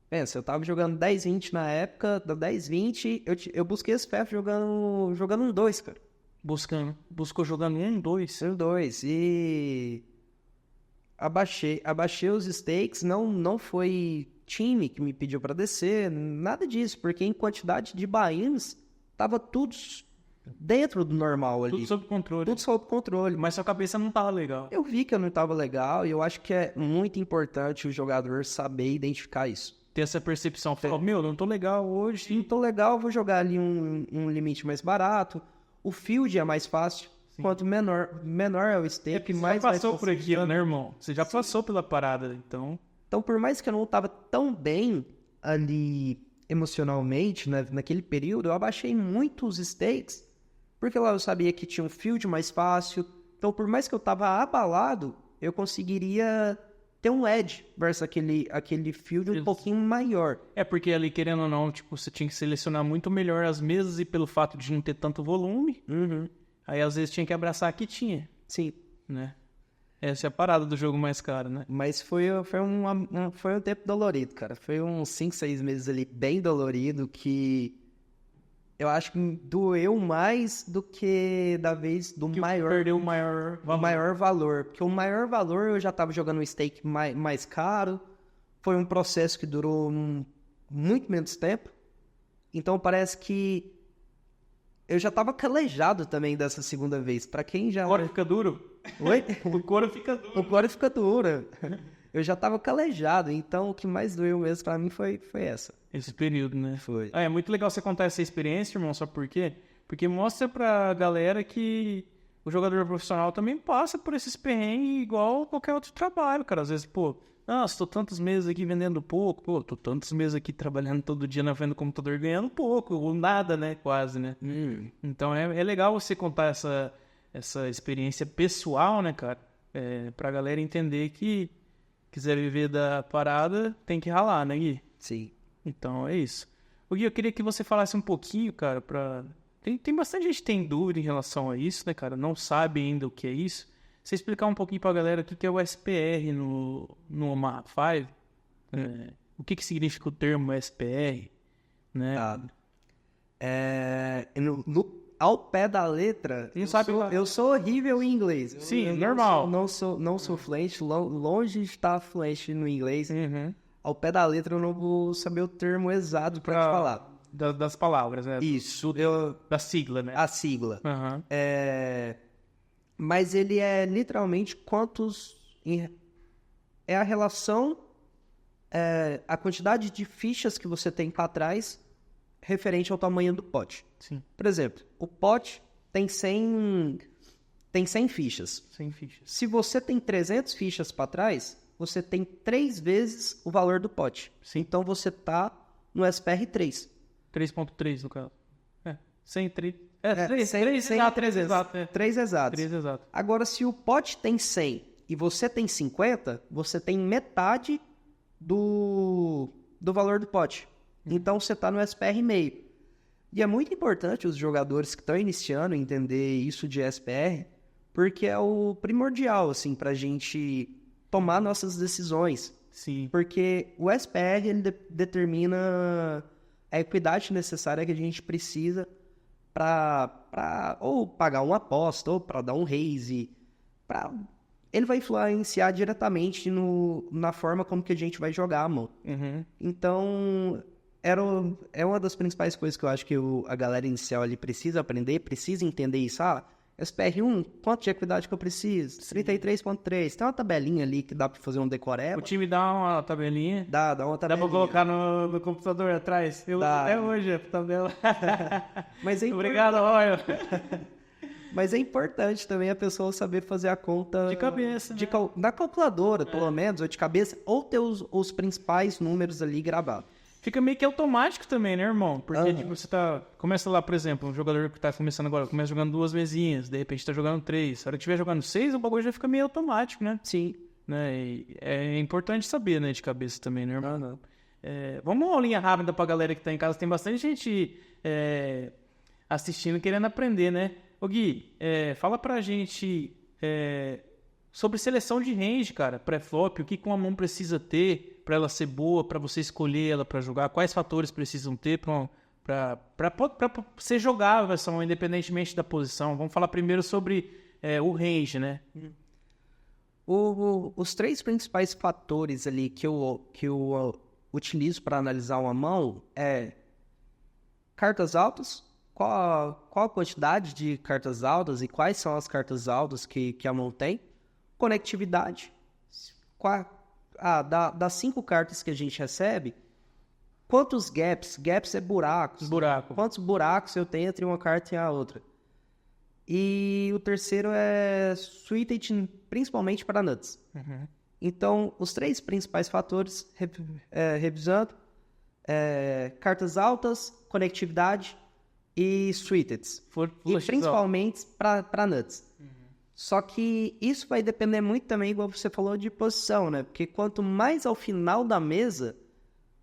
Pensa, eu tava jogando 10, 20 na época, da 10, 20, eu busquei esse PF jogando um 2, cara. Buscou jogando um 2? Um 2, e... Abaixei os stakes, não foi time que me pediu pra descer, nada disso, porque em quantidade de buy-ins, tava tudo dentro do normal ali. Tudo sob controle. Tudo sob controle. Mas sua cabeça não tava legal. Eu vi que eu não tava legal e eu acho que é muito importante o jogador saber identificar isso. Ter essa percepção, falar, meu, não tô legal hoje. Não tô legal, vou jogar ali um limite mais barato. O field é mais fácil. Sim. Quanto menor é o stake, mais vai... Você já passou por aqui, né, irmão? Você já passou pela parada, então... Então, por mais que eu não tava tão bem ali emocionalmente, né, naquele período, eu abaixei muito os stakes, porque lá eu sabia que tinha um field mais fácil. Então, por mais que eu tava abalado, eu conseguiria ter um edge versus aquele field um pouquinho maior. Porque ali, querendo ou não, tipo, você tinha que selecionar muito melhor as mesas e pelo fato de não ter tanto volume... Uhum. Aí, às vezes, tinha que abraçar a que tinha. Sim. Né? Essa é a parada do jogo mais caro, né? Mas foi um tempo dolorido, cara. Foi uns 5, 6 meses ali bem dolorido que eu acho que doeu mais do que da vez do maior... Perdeu o maior valor. O maior valor. Porque o maior valor eu já tava jogando um stake mais caro. Foi um processo que durou muito menos tempo. Então parece que eu já tava calejado também dessa segunda vez. Pra quem já... O couro fica duro? Oi? O couro fica duro. O couro fica duro. Eu já tava calejado. Então o que mais doeu mesmo pra mim foi essa. Esse período, né? Foi. É muito legal você contar essa experiência, irmão, sabe por quê? Porque mostra pra galera que o jogador profissional também passa por esses perrengues igual qualquer outro trabalho, cara. Às vezes, pô, estou tantos meses aqui vendendo pouco, pô, tô tantos meses aqui trabalhando todo dia na venda do computador ganhando pouco, ou nada, né? Quase, né? Então é legal você contar essa experiência pessoal, né, cara? Pra galera entender que quiser viver da parada, tem que ralar, né, Gui? Sim. Então é isso. O Gui, eu queria que você falasse um pouquinho, cara, Tem bastante gente que tem dúvida em relação a isso, né, cara? Não sabe ainda o que é isso. Você explicar um pouquinho pra galera o que é o SPR no Omaha 5, o que significa o termo SPR, né? Ao pé da letra, eu sou horrível em inglês. Sim, normal. Não sou fluente, longe de estar fluente no inglês. Ao pé da letra eu não vou saber o termo exato pra te falar. Das palavras, né? Isso. Da sigla, né? A sigla. Uhum. Mas ele é literalmente quantos... É a relação, a quantidade de fichas que você tem para trás referente ao tamanho do pote. Sim. Por exemplo, o pote tem 100 fichas. 100 fichas. Se você tem 300 fichas para trás, você tem 3 vezes o valor do pote. Sim. Então você tá no SPR 3. 3.3 no caso. 103. 3 exato. 3 exatos. 3 exato. Agora, se o pote tem 100 e você tem 50, você tem metade do valor do pote. Então, você está no SPR meio. E é muito importante os jogadores que estão iniciando entender isso de SPR, porque é o primordial, assim, para a gente tomar nossas decisões. Sim. Porque o SPR, ele determina a equidade necessária que a gente precisa para ou pagar uma aposta, ou para dar um raise. Ele vai influenciar diretamente na forma como que a gente vai jogar, mano. Então, é uma das principais coisas que eu acho que a galera inicial ali precisa aprender, precisa entender isso. SPR1, quanto de equidade que eu preciso? 33.3. Tem uma tabelinha ali que dá pra fazer um decoreba. O time dá uma tabelinha. Dá uma tabelinha. Dá pra colocar no computador atrás. Até hoje a tabela. Mas Obrigado, Royal. Mas é importante também a pessoa saber fazer a conta... De cabeça, né? Na calculadora, pelo menos, ou de cabeça, ou ter os principais números ali gravados. Fica meio que automático também, né, irmão? Porque tipo, você começa lá, por exemplo, um jogador que tá começando agora, começa jogando 2 mesinhas, de repente tá jogando 3. A hora que estiver jogando 6, o bagulho já fica meio automático, né? Sim. Né? E é importante saber, né, de cabeça também, né, irmão? Vamos uma aulinha rápida pra galera que tá em casa. Tem bastante gente assistindo, querendo aprender, né? Ô Gui, fala pra gente sobre seleção de range, cara, pré-flop, o que uma mão precisa ter para ela ser boa, para você escolher ela para jogar, quais fatores precisam ter para ser jogável essa mão, independentemente da posição. Vamos falar primeiro sobre o range, né? Os 3 principais fatores ali que eu utilizo para analisar uma mão é cartas altas, qual a quantidade de cartas altas e quais são as cartas altas que a mão tem, conectividade, das 5 cartas que a gente recebe, quantos gaps é buracos, quantos buracos eu tenho entre uma carta e a outra. E o terceiro é suited, principalmente para nuts. Então, os 3 principais fatores, revisando, cartas altas, conectividade e suited. E principalmente para nuts. Só que isso vai depender muito também, igual você falou, de posição, né? Porque quanto mais ao final da mesa,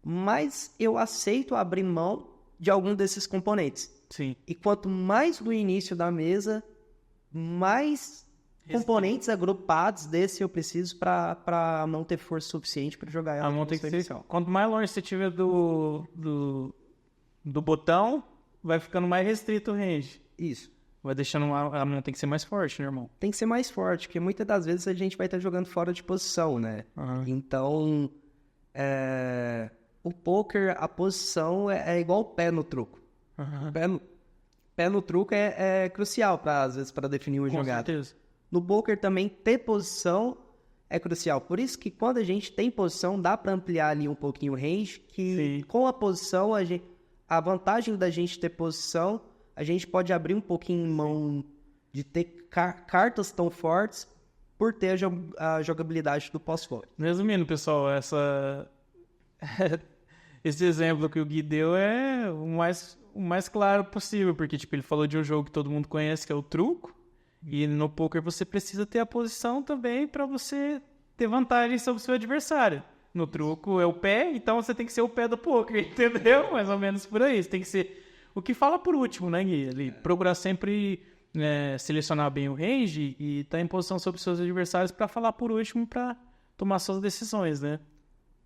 mais eu aceito abrir mão de algum desses componentes. Sim. E quanto mais no início da mesa, mais componentes agrupados desse eu preciso para não ter força suficiente para jogar ela. A mão tem que ser... Quanto mais longe você tiver do botão, vai ficando mais restrito o range. Isso. Vai deixando a mão tem que ser mais forte, né, irmão? Tem que ser mais forte, porque muitas das vezes a gente vai estar jogando fora de posição, né? Então, o poker, a posição é igual o pé no truco. Pé no truco é crucial, às vezes, para definir uma jogada. Com certeza. No poker também, ter posição é crucial. Por isso que quando a gente tem posição, dá para ampliar ali um pouquinho o range, que com a posição, a vantagem da gente ter posição, a gente pode abrir um pouquinho mão de ter cartas tão fortes por ter a jogabilidade do pós-flop. Resumindo, pessoal, esse exemplo que o Gui deu é o mais claro possível, porque tipo, ele falou de um jogo que todo mundo conhece, que é o truco, e no poker você precisa ter a posição também para você ter vantagem sobre o seu adversário. No truco é o pé, então você tem que ser o pé do poker, entendeu? Mais ou menos por aí. Você tem que ser o que fala por último, né, Gui? Ali, procurar sempre selecionar bem o range e estar em posição sobre os seus adversários para falar por último, para tomar suas decisões, né?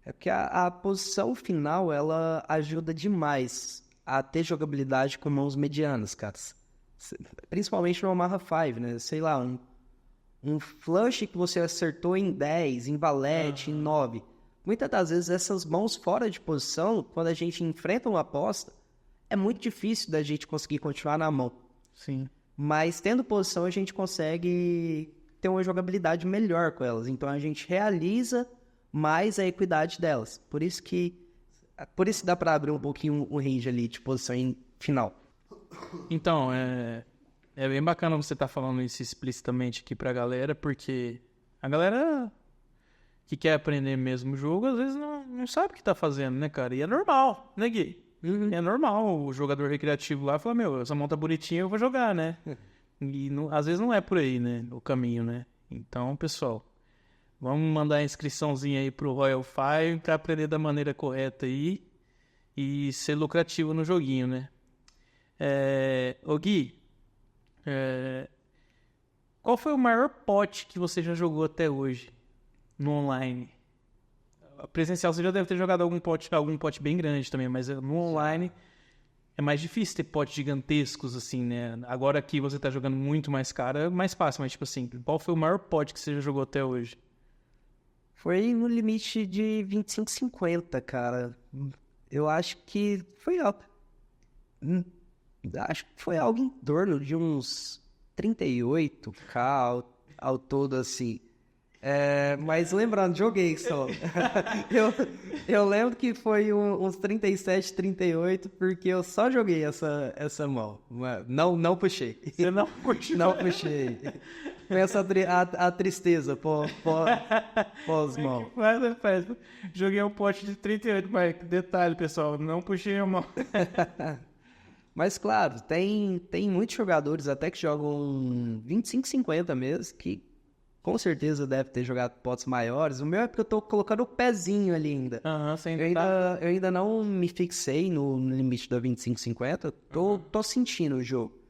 É porque a posição final, ela ajuda demais a ter jogabilidade com mãos medianas, cara. Principalmente no Omaha 5, né? Sei lá, um flush que você acertou em 10, em valete, em 9. Muitas das vezes essas mãos fora de posição, quando a gente enfrenta uma aposta, é muito difícil da gente conseguir continuar na mão. Sim. Mas tendo posição, a gente consegue ter uma jogabilidade melhor com elas. Então a gente realiza mais a equidade delas. Por isso dá para abrir um pouquinho o range ali de posição final. Então, é bem bacana você estar falando isso explicitamente aqui pra galera, porque a galera que quer aprender mesmo o jogo, às vezes não sabe o que tá fazendo, né, cara? E é normal, né, Gui? É normal o jogador recreativo lá falar, essa mão tá bonitinha, eu vou jogar, né? E às vezes não é por aí, né, o caminho, né? Então, pessoal, vamos mandar a inscriçãozinha aí pro Royal Five pra aprender da maneira correta aí e ser lucrativo no joguinho, né? Ô Gui, qual foi o maior pot que você já jogou até hoje no online? Presencial você já deve ter jogado algum pot bem grande também, mas no online é mais difícil ter potes gigantescos assim, né? Agora aqui você tá jogando muito mais caro, é mais fácil, mas tipo assim, qual foi o maior pot que você já jogou até hoje? Foi no limite de 25,50, cara. Eu acho que foi algo. Acho que foi algo em torno de uns 38k ao todo, assim. Mas lembrando, joguei só. eu lembro que foi uns 37, 38, porque eu só joguei essa mão. Não puxei. Você não puxou? Não puxei. Começa a tristeza pós-mão. Joguei um pote de 38, mas detalhe, pessoal, não puxei a mão. Mas, claro, tem muitos jogadores até que jogam 25,50 mesmo, que com certeza deve ter jogado potes maiores. O meu é porque eu tô colocando o pezinho ali ainda. Eu ainda não me fixei no limite da 25,50. Tô sentindo o jogo.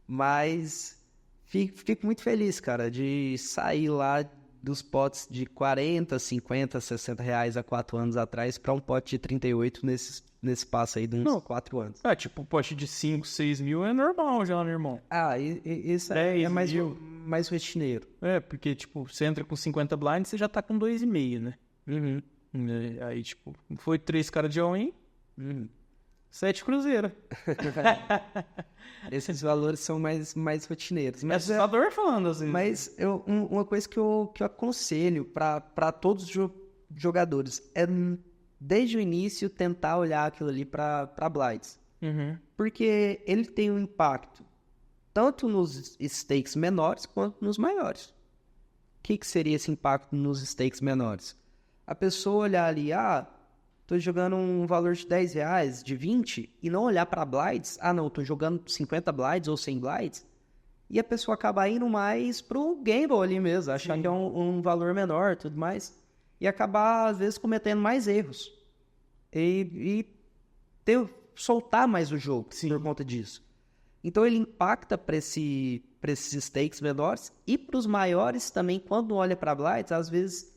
Mas fico muito feliz, cara, de sair lá dos potes de 40, 50, 60 reais há 4 anos atrás para um pote de 38 nesse espaço aí de uns 4 anos. Tipo, um pote de 5, 6 mil é normal já, né, irmão? Isso é mais rotineiro. Porque, tipo, você entra com 50 blinds, você já tá com 2,5, né? Aí, tipo, foi 3 caras de all-in, 7 cruzeiro. Esses valores são mais rotineiros. É assustador falando assim. Mas uma coisa que eu aconselho para todos os jogadores é, desde o início, tentar olhar aquilo ali para blinds. Porque ele tem um impacto tanto nos stakes menores quanto nos maiores. O que seria esse impacto nos stakes menores? A pessoa olhar ali, tô jogando um valor de 10 reais, de 20, e não olhar para blinds. Não, tô jogando 50 blinds ou 100 blinds. E a pessoa acaba indo mais pro gamble ali mesmo, achar que é um valor menor e tudo mais. E acabar, às vezes, cometendo mais erros. E soltar mais o jogo por conta disso. Então ele impacta para esses stakes menores e para os maiores também. Quando olha para blinds, às vezes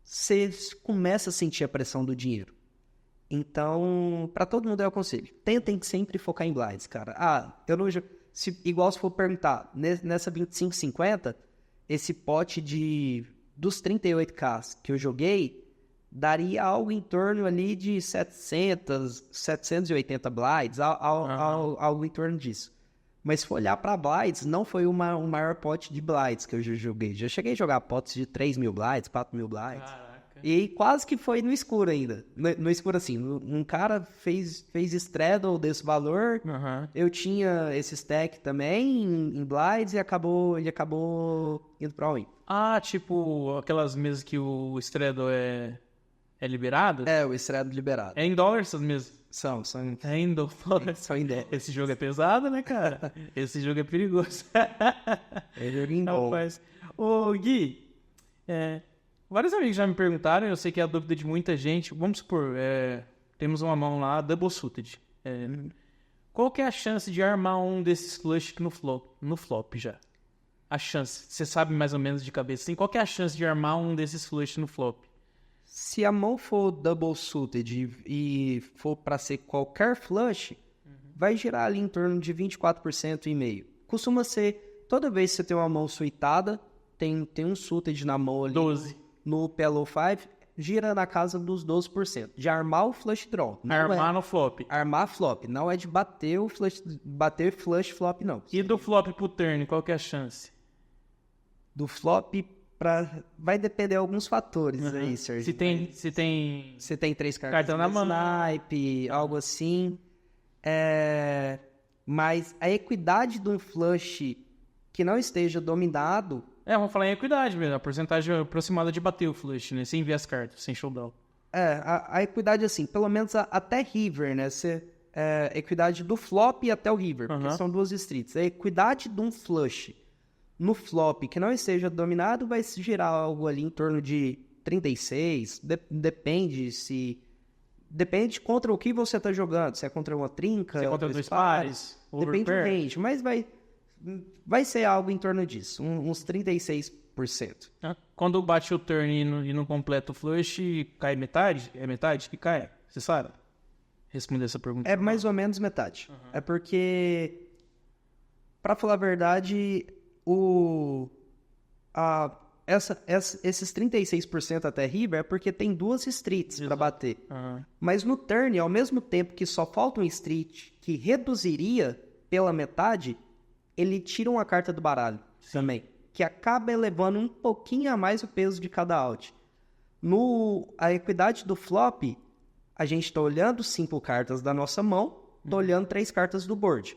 você começa a sentir a pressão do dinheiro. Então, pra todo mundo eu aconselho. Tentem sempre focar em blinds, cara. Eu não... igual se for perguntar, nessa 25-50, esse pote dos 38K que eu joguei, daria algo em torno ali de 780 blinds, algo em torno disso. Mas se for olhar para blinds, não foi o maior pote de blinds que eu já joguei. Já cheguei a jogar potes de 3.000 blinds, 4.000 blinds. Caraca. E quase que foi no escuro ainda. No escuro, assim, um cara fez straddle desse valor. Eu tinha esse stack também em blinds e ele acabou indo pra win. Tipo aquelas mesas que o straddle é liberado? O straddle liberado. É em dólar essas mesas? São É em dólar. São em dólar. Esse jogo é pesado, né, cara? Esse jogo é perigoso. É jogo em dólar. Ô, Gui, vários amigos já me perguntaram, eu sei que é a dúvida de muita gente. Vamos supor, temos uma mão lá, double suited. Qual que é a chance de armar um desses flush no flop já? A chance, você sabe mais ou menos de cabeça assim, qual que é a chance de armar um desses flush no flop? Se a mão for double suited e for para ser qualquer flush, vai girar ali em torno de 24% e meio. Costuma ser, toda vez que você tem uma mão suitada, tem um suited na mão ali. 12. No PLO 5, gira na casa dos 12%. De armar o flush draw. Armar no flop. Armar flop. Não é de bater flush flop, não. E do flop pro turn, qual que é a chance? Do flop vai depender de alguns fatores aí, Sérgio. Se tem... Você tem 3 cartas na mão. Snipe, algo assim. Mas a equidade de um flush que não esteja dominado... vamos falar em equidade mesmo. A porcentagem aproximada de bater o flush, né? Sem ver as cartas, sem showdown. A equidade, assim, pelo menos até river, né? Equidade do flop até o river, porque são duas streets. A equidade de um flush no flop que não esteja dominado vai se girar algo ali em torno de 36. Depende contra o que você está jogando. Se é contra uma trinca, se é contra dois pares, depende do range, mas vai ser algo em torno disso, uns 36%. Quando bate o turn e não completa o flush, cai metade? É metade que cai? Você sabe responder essa pergunta? É mais ou menos metade. É porque, pra falar a verdade, esses 36% até river é porque tem duas streets para bater. Mas no turn, ao mesmo tempo que só falta um street que reduziria pela metade, ele tira uma carta do baralho também, que acaba elevando um pouquinho a mais o peso de cada out. A equidade do flop, a gente está olhando 5 cartas da nossa mão, está olhando 3 cartas do board.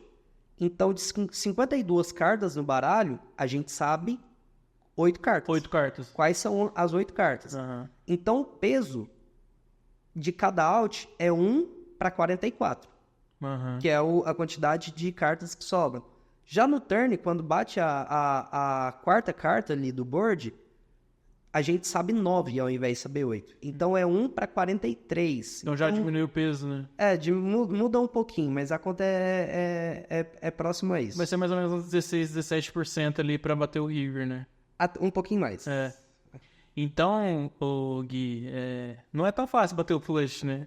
Então, de 52 cartas no baralho, a gente sabe 8 cartas. 8 cartas. Quais são as 8 cartas? Então, o peso de cada out é 1 para 44, que é a quantidade de cartas que sobram. Já no turn, quando bate a quarta carta ali do board, a gente sabe 9 ao invés de saber 8. Então é 1 para 43. Então já diminuiu o peso, né? Muda um pouquinho, mas a conta é próxima a isso. Vai ser mais ou menos uns 16, 17% ali para bater o river, né? Um pouquinho mais. Então, Gui, não é tão fácil bater o flush, né?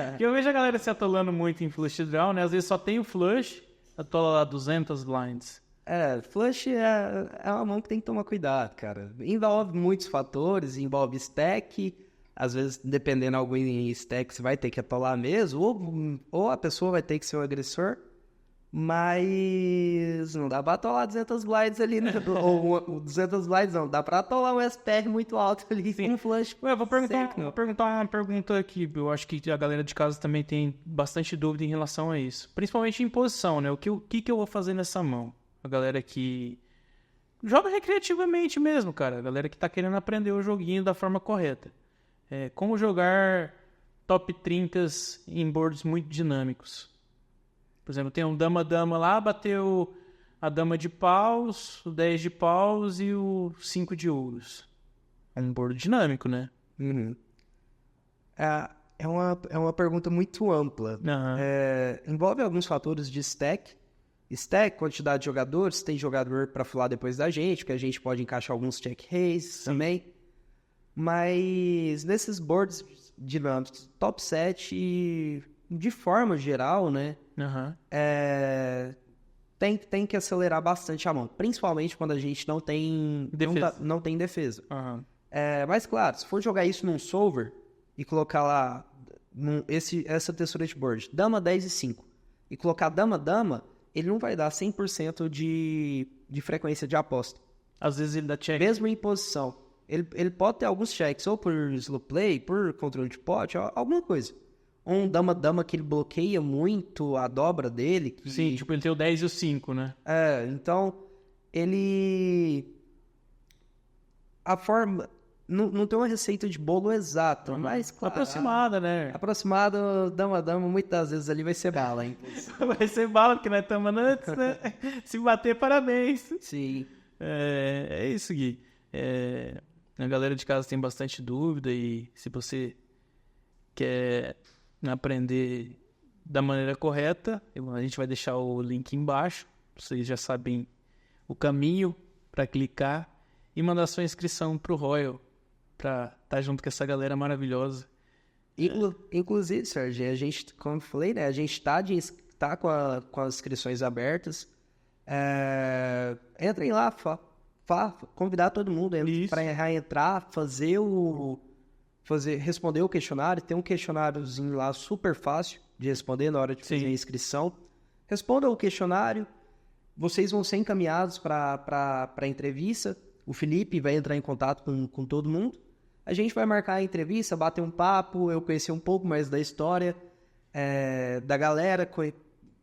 Porque eu vejo a galera se atolando muito em flush draw, né? Às vezes só tem o flush, atola lá 200 blinds. Flush é uma mão que tem que tomar cuidado, cara. Envolve muitos fatores, envolve stack. Às vezes, dependendo de algum stack, você vai ter que atolar mesmo, ou a pessoa vai ter que ser o agressor. Mas não dá pra atolar 200 blinds ali, né? Ou 200 blinds não, dá pra atolar um SPR muito alto ali com um flush. Eu vou perguntar uma pergunta aqui. Eu acho que a galera de casa também tem bastante dúvida em relação a isso. Principalmente em posição, né? O que eu vou fazer nessa mão? A galera que joga recreativamente mesmo, cara. A galera que tá querendo aprender o joguinho da forma correta. Como jogar top trincas em boards muito dinâmicos. Por exemplo, tem um dama-dama lá, bateu a dama de paus, o 10 de paus e o 5 de ouros. É um board dinâmico, né? É uma pergunta muito ampla. Envolve alguns fatores de stack. Stack, quantidade de jogadores. Tem jogador para falar depois da gente, porque a gente pode encaixar alguns check raises também. Mas nesses boards dinâmicas. Top 7, de forma geral, né? Tem que acelerar bastante a mão. Principalmente quando a gente não tem defesa. Não tem defesa. Mas, claro, se for jogar isso num solver e colocar lá essa textura de board, dama 10 e 5, e colocar dama, ele não vai dar 100% de frequência de aposta. Às vezes ele dá check. Mesmo em posição. Ele pode ter alguns checks, ou por slow play, por controle de pot, alguma coisa. Um dama que ele bloqueia muito a dobra dele. Sim, tipo, ele tem o 10 e o 5, né? Então, ele... A forma... Não tem uma receita de bolo exata, mas, claro... Aproximada, né? Aproximada, dama, muitas das vezes ali vai ser bala, hein? Vai ser bala, porque nós estamos antes, né? Se bater, parabéns. Sim. É isso, Gui. A galera de casa tem bastante dúvida e se você quer aprender da maneira correta, a gente vai deixar o link embaixo. Vocês já sabem o caminho para clicar e mandar sua inscrição pro Royal, para estar junto com essa galera maravilhosa. Inclusive, Sérgio, a gente, como eu falei, né, a gente tá com as inscrições abertas. Entrem lá, convidar todo mundo para entrar, responder o questionário. Tem um questionáriozinho lá super fácil de responder na hora de fazer a inscrição. Respondam o questionário, vocês vão ser encaminhados para a entrevista. O Felipe vai entrar em contato com todo mundo. A gente vai marcar a entrevista, bater um papo, eu conhecer um pouco mais da história da galera,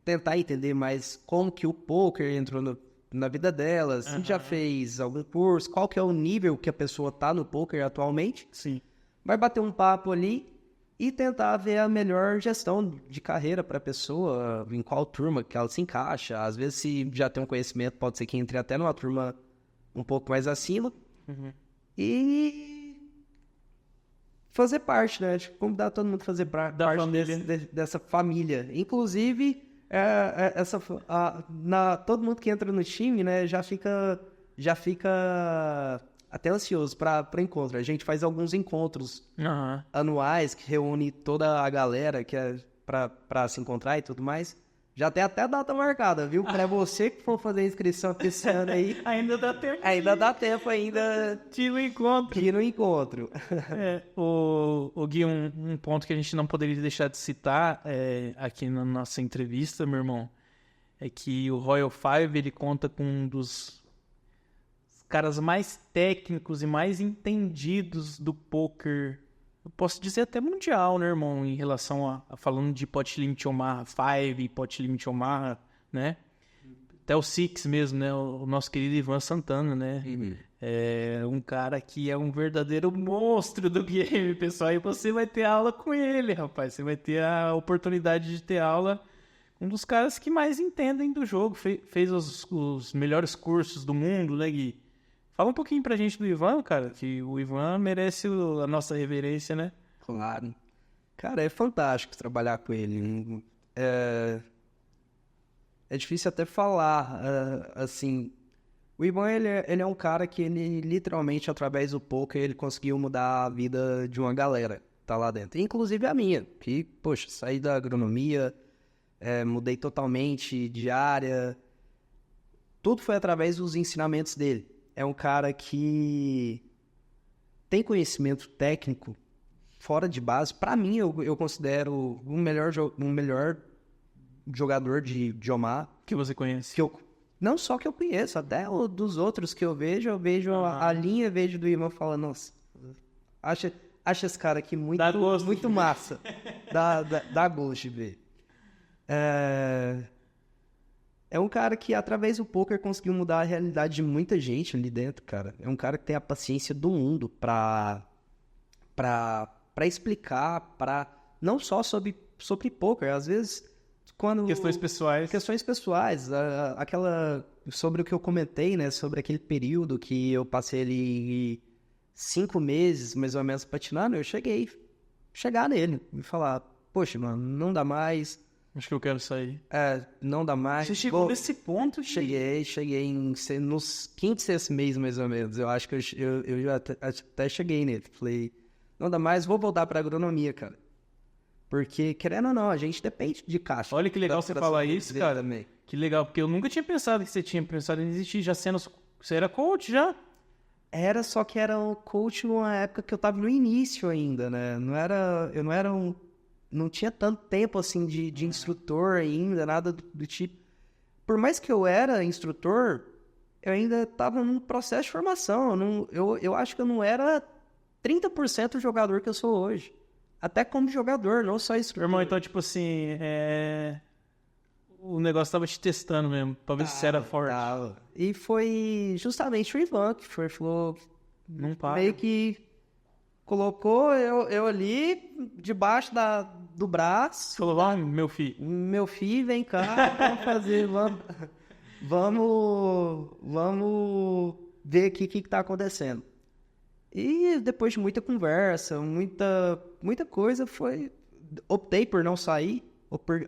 tentar entender mais como que o poker entrou na vida delas, se já fez algum curso, qual que é o nível que a pessoa tá no poker atualmente. Sim. Vai bater um papo ali e tentar ver a melhor gestão de carreira para a pessoa, em qual turma que ela se encaixa. Às vezes, se já tem um conhecimento, pode ser que entre até numa turma um pouco mais acima. E fazer parte, né? Convidar todo mundo a fazer parte dessa família. Inclusive, todo mundo que entra no time, né, já fica até ansioso para encontro. A gente faz alguns encontros anuais que reúne toda a galera que é para se encontrar e tudo mais. Já tem até data marcada, viu? Para você que for fazer a inscrição esse ano aí. Ainda dá tempo. Ainda dá tempo ainda. Tira o encontro. O Gui, um ponto que a gente não poderia deixar de citar aqui na nossa entrevista, meu irmão, é que o Royal Five, ele conta com um dos caras mais técnicos e mais entendidos do poker, eu posso dizer até mundial, né, irmão, em relação a falando de Pot Limit Omaha 5 e Pot Limit Omaha, né? Até o Six mesmo, né? O nosso querido Ivan Santana, né? É um cara que é um verdadeiro monstro do game, pessoal. E você vai ter aula com ele, rapaz. Você vai ter a oportunidade de ter aula com um dos caras que mais entendem do jogo. Fez os melhores cursos do mundo, né, Gui? Fala um pouquinho pra gente do Ivan, cara, que o Ivan merece a nossa reverência, né? Claro. Cara, é fantástico trabalhar com ele. É difícil até falar, assim. O Ivan, ele é um cara que ele literalmente, através do poker, ele conseguiu mudar a vida de uma galera que tá lá dentro. Inclusive a minha, que, poxa, saí da agronomia, mudei totalmente de área. Tudo foi através dos ensinamentos dele. É um cara que tem conhecimento técnico fora de base. Para mim, eu considero o melhor jogador de Omaha. Que você conhece? Não só que eu conheço, até dos outros que eu vejo a linha, vejo do Ivan falando, nossa, acha esse cara aqui muito massa. Dá gosto de ver. É um cara que, através do poker, conseguiu mudar a realidade de muita gente ali dentro, cara. É um cara que tem a paciência do mundo pra explicar, não só sobre poker, às vezes... Questões pessoais. Sobre o que eu comentei, né? Sobre aquele período que eu passei ali 5 meses, mais ou menos, patinando, eu chegar nele e falar, poxa, mano, não dá mais... Acho que eu quero sair. Não dá mais. Você chegou nesse ponto? Cheguei nos 5º, 6º mês, mais ou menos. Eu acho que eu já até cheguei nele. Falei, não dá mais, vou voltar para agronomia, cara. Porque, querendo ou não, a gente depende de caixa. Olha que legal você falar isso, cara. Também. Que legal, porque eu nunca tinha pensado que você tinha pensado em desistir, já sendo... Você era coach, já? Era, só que era um coach numa época que eu tava no início ainda, né? Eu não era não tinha tanto tempo, assim, de instrutor ainda, nada do tipo. Por mais que eu era instrutor, eu ainda tava num processo de formação. Eu acho que eu não era 30% o jogador que eu sou hoje. Até como jogador, não só instrutor. Irmão, então, tipo assim, o negócio tava te testando mesmo, pra ver se você era forte. E foi justamente o Ivan que falou, Não para. meio que colocou eu ali, debaixo do braço. Falou, vamos, meu filho. Meu filho, vem cá, vamos fazer, vamos ver aqui o que tá acontecendo. E depois de muita conversa, muita coisa, optei por não sair,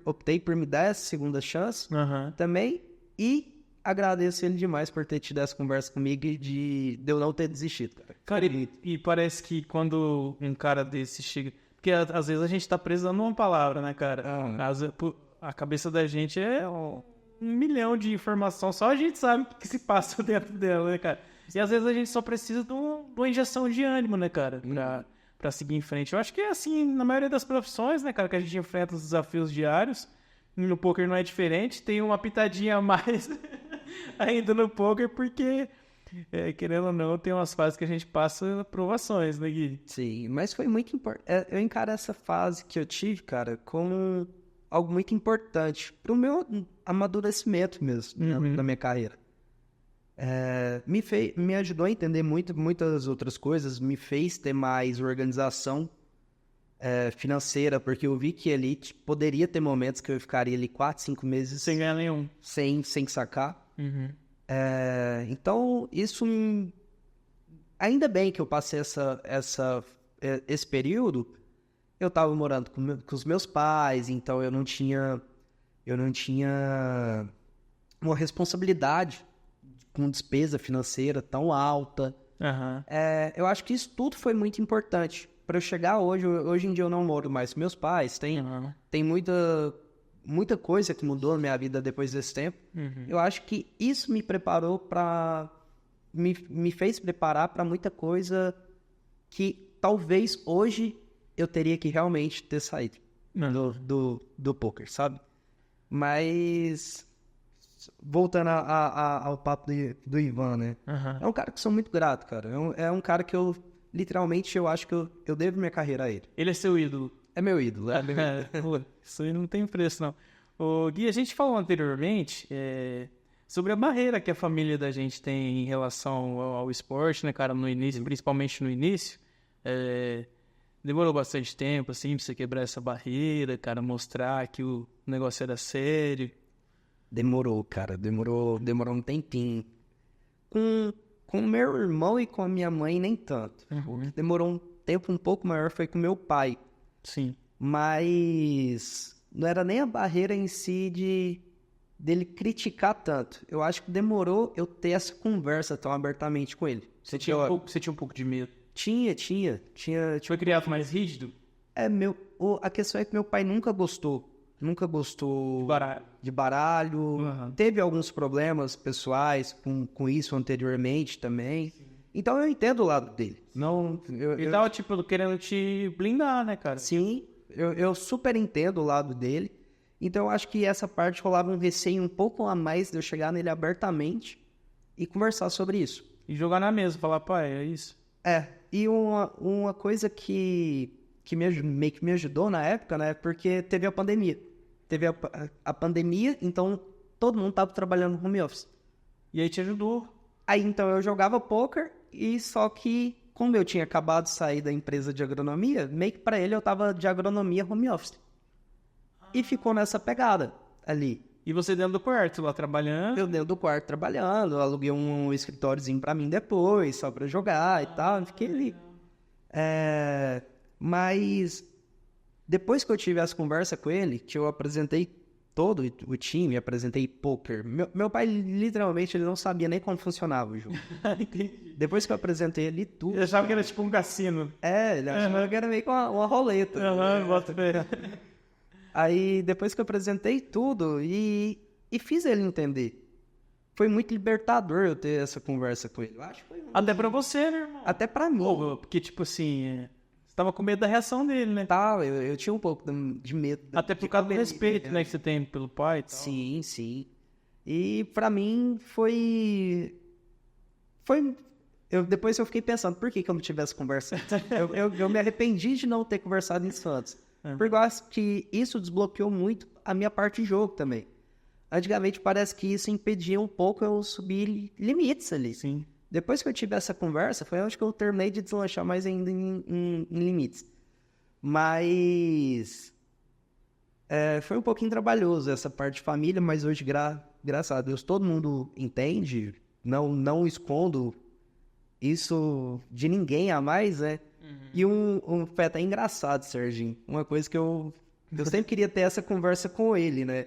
optei por me dar essa segunda chance também, e agradeço ele demais por ter tido essa conversa comigo e de eu não ter desistido, cara. Cara, e parece que quando um cara desse chega... Porque às vezes a gente tá preso numa palavra, né, cara? A cabeça da gente é um milhão de informação, só a gente sabe o que se passa dentro dela, né, cara? E às vezes a gente só precisa de uma injeção de ânimo, né, cara? Pra seguir em frente. Eu acho que é assim, na maioria das profissões, né, cara, que a gente enfrenta os desafios diários. No poker não é diferente, tem uma pitadinha a mais ainda no poker, porque, querendo ou não, tem umas fases que a gente passa provações, né, Gui? Sim, mas foi muito importante. Eu encaro essa fase que eu tive, cara, como algo muito importante pro meu amadurecimento mesmo, na minha carreira. Me ajudou a entender muitas outras coisas, me fez ter mais organização financeira, porque eu vi que ali poderia ter momentos que eu ficaria ali 4, 5 meses sem ganhar nenhum, sem sacar. Então, isso ainda bem que eu passei esse período. Eu estava morando com os meus pais, então eu não tinha uma responsabilidade com despesa financeira tão alta. Eu acho que isso tudo foi muito importante para eu chegar hoje em dia eu não moro mais com meus pais, tem muita coisa que mudou na minha vida depois desse tempo. Eu acho que isso me preparou me fez preparar para muita coisa que talvez hoje eu teria que realmente ter saído do poker, sabe? Mas voltando ao papo do Ivan, né? É um cara que sou muito grato, cara. É um cara que eu acho que eu devo minha carreira a ele. Ele é seu ídolo? É meu ídolo. Isso aí não tem preço, não. Ô, Gui, a gente falou anteriormente sobre a barreira que a família da gente tem em relação ao esporte, né, cara, no início, principalmente no início. Demorou bastante tempo, assim, pra você quebrar essa barreira, cara, mostrar que o negócio era sério. Demorou, cara. Demorou um tempinho. Com meu irmão e com a minha mãe, nem tanto. Demorou um tempo um pouco maior, foi com meu pai. Sim. Mas não era nem a barreira em si dele criticar tanto. Eu acho que demorou eu ter essa conversa tão abertamente com ele. Você tinha um pouco de medo? Tinha. Foi criado mais rígido? A questão é que meu pai nunca gostou de baralho. Teve alguns problemas pessoais com isso anteriormente também. Sim. Então eu entendo o lado dele. Ele tava tipo querendo te blindar, né, cara? Sim, eu super entendo o lado dele. Então eu acho que essa parte rolava um receio um pouco a mais de eu chegar nele abertamente e conversar sobre isso. E jogar na mesa, falar, pai, é isso. E uma coisa que meio que me ajudou na época, né? Porque teve a pandemia. Teve a pandemia, então todo mundo tava trabalhando no home office. E aí te ajudou. Aí então eu jogava poker, e só que como eu tinha acabado de sair da empresa de agronomia, meio que pra ele eu tava de agronomia home office. E ficou nessa pegada ali. E você dentro do quarto lá trabalhando? Eu dentro do quarto trabalhando, aluguei um escritóriozinho pra mim depois, só pra jogar e tal, fiquei ali. Mas depois que eu tive essa conversa com ele, que eu apresentei todo o time, apresentei poker. Meu pai, literalmente, ele não sabia nem como funcionava o jogo. Entendi. Depois que eu apresentei ele tudo... Eu achava que era tipo um cassino. Ele achava que era meio que uma roleta. Bota fé. Aí, depois que eu apresentei tudo e fiz ele entender. Foi muito libertador eu ter essa conversa com ele. Eu acho que foi Até pra você, né, irmão? até pra mim. Porque, tipo assim, você tava com medo da reação dele, né? Tá, eu tinha um pouco de medo. Até por causa do respeito, né, que você tem pelo pai e tal. Sim, sim. E pra mim depois eu fiquei pensando, por que eu não tivesse conversado? eu me arrependi de não ter conversado isso antes. Porque eu acho que isso desbloqueou muito a minha parte de jogo também. Antigamente parece que isso impedia um pouco eu subir limites ali. Sim. Depois que eu tive essa conversa, foi onde que eu terminei de deslanchar mais ainda em limites. Mas foi um pouquinho trabalhoso essa parte de família, mas hoje, graças a Deus, todo mundo entende. Não escondo isso de ninguém a mais, né? E um foi até engraçado, Serginho. Uma coisa que eu sempre queria ter essa conversa com ele, né?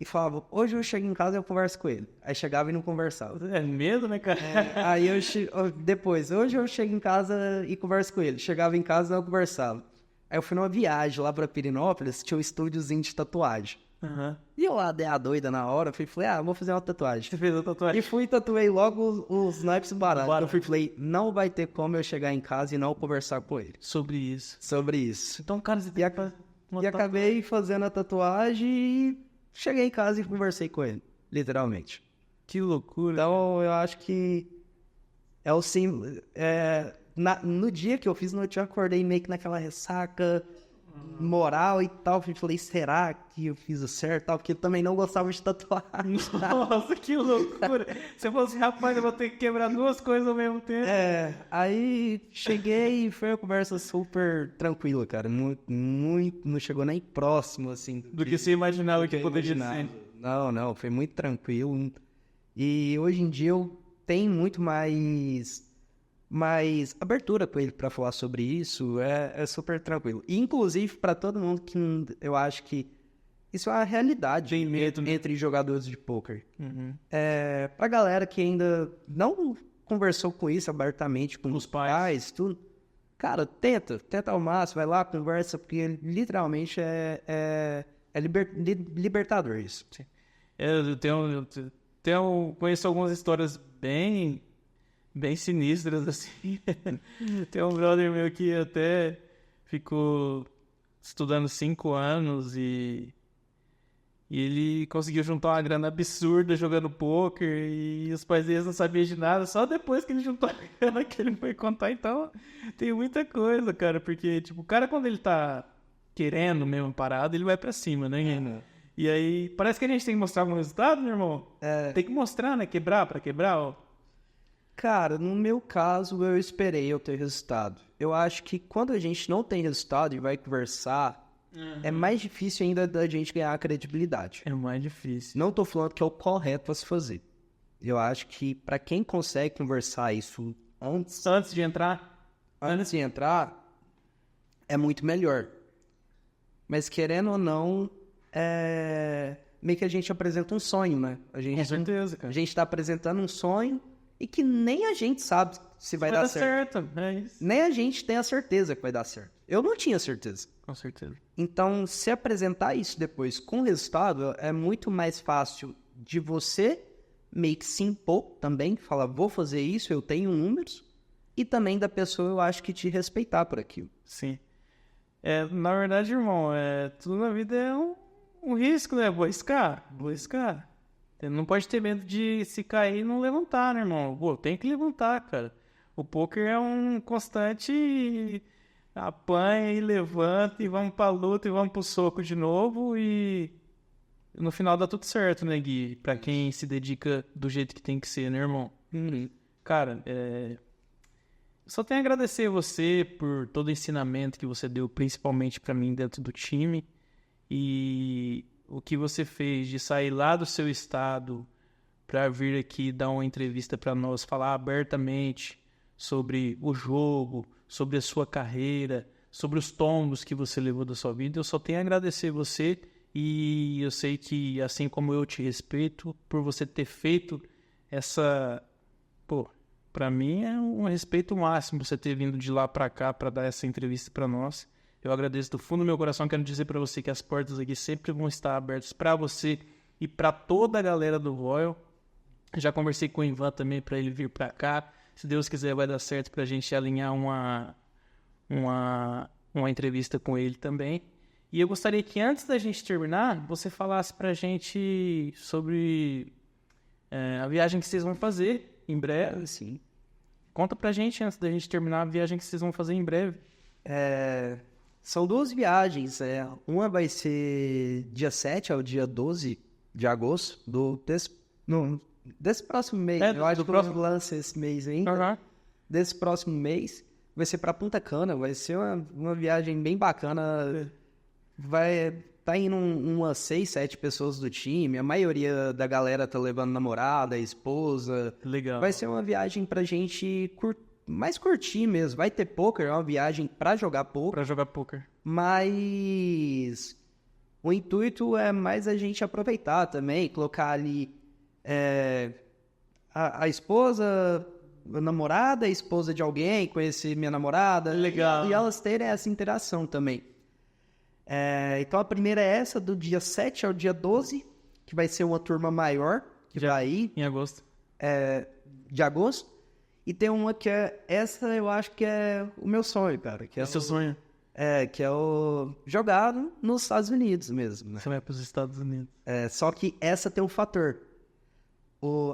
E falava, hoje eu chego em casa e eu converso com ele. Aí chegava e não conversava. É medo, né, cara? Aí depois, hoje eu chego em casa e converso com ele. Chegava em casa e não conversava. Aí eu fui numa viagem lá pra Pirinópolis, tinha um estúdiozinho de tatuagem. E eu lá, dei a doida na hora, falei, vou fazer uma tatuagem. Você fez a tatuagem? E fui e tatuei logo os naipes baratos. Eu falei, não vai ter como eu chegar em casa e não conversar com ele Sobre isso. sobre isso. Então, cara, você tem que fazer uma E acabei fazendo a tatuagem e cheguei em casa e conversei com ele, literalmente. Que loucura. Então, eu acho que é o sim. No dia que eu fiz, eu acordei meio que naquela ressaca moral e tal. Eu falei, será que eu fiz o certo? Tal, porque eu também não gostava de tatuagem. Nossa, que loucura. Você falou assim, rapaz, eu vou ter que quebrar duas coisas ao mesmo tempo. Aí cheguei e foi uma conversa super tranquila, cara. Muito, não chegou nem próximo, assim. Do que você imaginava que poderia imaginava. ser. Não, foi muito tranquilo. E hoje em dia eu tenho muito mais abertura com ele para falar sobre isso. É super tranquilo. E, inclusive, para todo mundo que eu acho que isso é uma realidade Tem medo, né? entre jogadores de poker. Pra galera que ainda não conversou com isso abertamente com os pais, tudo. Cara, tenta ao máximo, vai lá, conversa, porque literalmente é libertador isso. Eu conheço algumas histórias bem sinistras, assim. Tem um brother meu que até ficou estudando 5 anos e ele conseguiu juntar uma grana absurda jogando poker e os pais deles não sabiam de nada, só depois que ele juntou a grana que ele foi contar. Então, tem muita coisa, cara, porque, tipo, o cara quando ele tá querendo mesmo parado, ele vai pra cima, né? E aí, parece que a gente tem que mostrar algum resultado, meu irmão? Tem que mostrar, né? Pra quebrar, ó. Cara, no meu caso, eu esperei eu ter resultado. Eu acho que quando a gente não tem resultado e vai conversar, é mais difícil ainda da gente ganhar a credibilidade. É mais difícil. Não tô falando que é o correto a se fazer. Eu acho que pra quem consegue conversar isso Antes de entrar, é muito melhor. Mas querendo ou não, meio que a gente apresenta um sonho, né? com certeza, cara. A gente tá apresentando um sonho e que nem a gente sabe se vai dar certo. É isso. Nem a gente tem a certeza que vai dar certo. Eu não tinha certeza. Com certeza. Então, se apresentar isso depois com resultado, é muito mais fácil de você meio que se impor também, falar, vou fazer isso, eu tenho números, e também da pessoa, eu acho que te respeitar por aquilo. Sim. Na verdade, irmão, tudo na vida é um risco, né? Vou arriscar. Você não pode ter medo de se cair e não levantar, né, irmão? Pô, tem que levantar, cara. O poker é um constante apanha e levanta e vamos pra luta e vamos pro soco de novo e no final dá tudo certo, né, Gui? Pra quem se dedica do jeito que tem que ser, né, irmão? Cara, só tenho a agradecer você por todo o ensinamento que você deu, principalmente pra mim dentro do time, e o que você fez de sair lá do seu estado pra vir aqui dar uma entrevista pra nós, falar abertamente sobre o jogo, sobre a sua carreira, sobre os tombos que você levou da sua vida. Eu só tenho a agradecer você E eu sei que, assim como eu te respeito, por você ter feito essa... Pô, pra mim é um respeito máximo você ter vindo de lá pra cá pra dar essa entrevista pra nós. Eu agradeço do fundo do meu coração. Quero dizer pra você que as portas aqui sempre vão estar abertas pra você e pra toda a galera do Royal. Já conversei com o Ivan também pra ele vir pra cá. Se Deus quiser vai dar certo pra gente alinhar uma entrevista com ele também. E eu gostaria que antes da gente terminar, você falasse pra gente sobre a viagem que vocês vão fazer em breve. Sim. Conta pra gente antes da gente terminar a viagem que vocês vão fazer em breve. São 2 viagens. Uma vai ser dia 7 ao dia 12 de agosto desse próximo mês. Eu acho que eu lanço esse mês ainda. Desse próximo mês. Vai ser pra Punta Cana. Vai ser uma viagem bem bacana. Tá indo umas 6, 7 pessoas do time. A maioria da galera tá levando namorada, esposa. Legal. Vai ser uma viagem pra gente mais curtir mesmo. Vai ter poker, é uma viagem pra jogar poker. Pra jogar poker. Mas o intuito é mais a gente aproveitar também, colocar ali a esposa, a namorada, a esposa de alguém, conhecer minha namorada. Legal. E elas terem essa interação também. Então a primeira é essa, do dia 7 ao dia 12, que vai ser uma turma maior, que vai ir. Em agosto. De agosto. E tem uma que essa eu acho que é o meu sonho, cara. Que é seu sonho? Que é o jogado nos Estados Unidos mesmo, né? Você vai para os Estados Unidos. Só que essa tem um fator.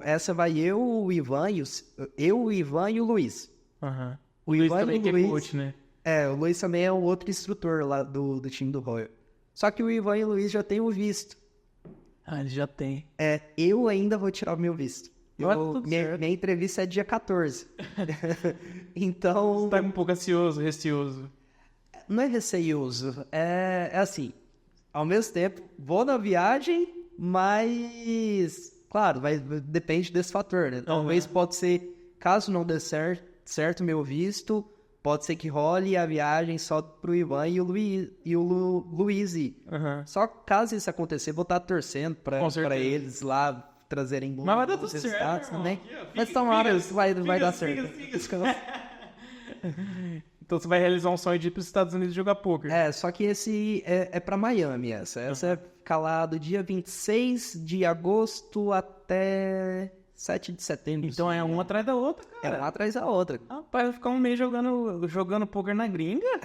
Essa vai eu, o Ivan e o Luiz. Uhum. O Ivan também e o Luiz, é coach, né? O Luiz também é um outro instrutor lá do time do Royal. Só que o Ivan e o Luiz já têm o visto. Ah, ele já tem. Eu ainda vou tirar o meu visto. Minha entrevista é dia 14. Então... Você tá um pouco ansioso, receoso. Não é receioso. É assim, ao mesmo tempo, vou na viagem, mas... Claro, depende desse fator, né? Talvez pode ser, caso não dê certo o meu visto, pode ser que role a viagem só pro Ivan e o Luiz ir. Uhum. Só caso isso acontecer, vou estar torcendo pra eles lá trazerem bons mas vai dar tudo resultados certo, também. Mas tomara, vai dar certo. Então você vai realizar um sonho de ir para os Estados Unidos jogar poker. Só que esse é pra Miami, essa. Essa é ficar lá do dia 26 de agosto até 7 de setembro. Então é uma atrás da outra, cara. É uma atrás da outra. Rapaz, vai ficar um mês jogando poker na gringa?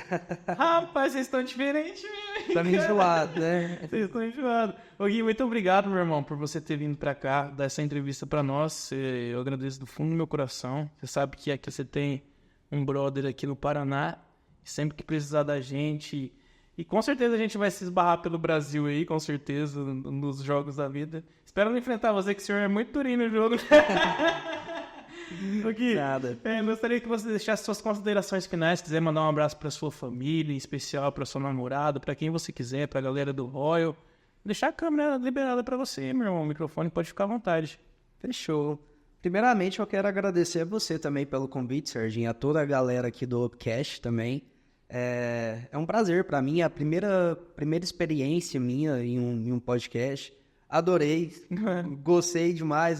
Rapaz, vocês estão diferentes, mesmo. Tá meio enjoado, né? Vocês estão enjoados. Ô Gui, muito obrigado, meu irmão, por você ter vindo pra cá, dar essa entrevista pra nós. Eu agradeço do fundo do meu coração. Você sabe que aqui você tem um brother aqui no Paraná, sempre que precisar da gente. E com certeza a gente vai se esbarrar pelo Brasil aí, com certeza, nos jogos da vida. Espero não enfrentar você, que o senhor é muito durinho no jogo. Aqui, Nada. Gostaria que você deixasse suas considerações finais, se quiser mandar um abraço para sua família, em especial para sua namorada, para quem você quiser, para a galera do Royal. Deixar a câmera liberada para você, meu irmão. O microfone pode ficar à vontade. Fechou. Primeiramente, eu quero agradecer a você também pelo convite, Serginho, a toda a galera aqui do Upcast também. É um prazer para mim, a primeira experiência minha em um podcast. Adorei, gostei demais,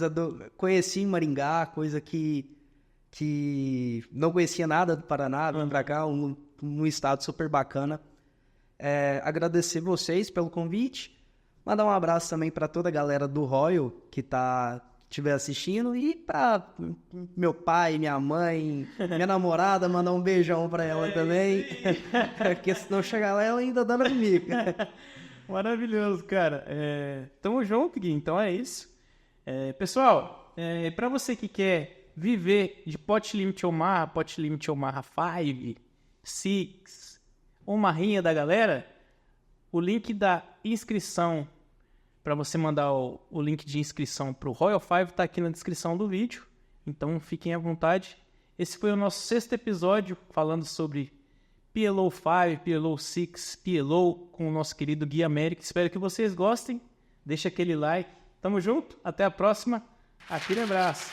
conheci Maringá, coisa que não conhecia nada do Paraná, vim pra cá, um estado super bacana. Agradecer vocês pelo convite, mandar um abraço também para toda a galera do Royal que estiver assistindo e para meu pai, minha mãe, minha namorada, mandar um beijão para ela também, porque senão chegar lá ela ainda dando comigo. Maravilhoso, cara. Tamo junto, Gui. Então é isso. Pessoal, para você que quer viver de Pot Limit Omaha 5, 6, uma rinha da galera, o link da inscrição, para você mandar o link de inscrição para o Royal 5 tá aqui na descrição do vídeo. Então fiquem à vontade. Esse foi o nosso 6º episódio falando sobre PLO 5, PLO 6, PLO com o nosso querido Gui América. Espero que vocês gostem. Deixa aquele like. Tamo junto. Até a próxima. Aquele abraço.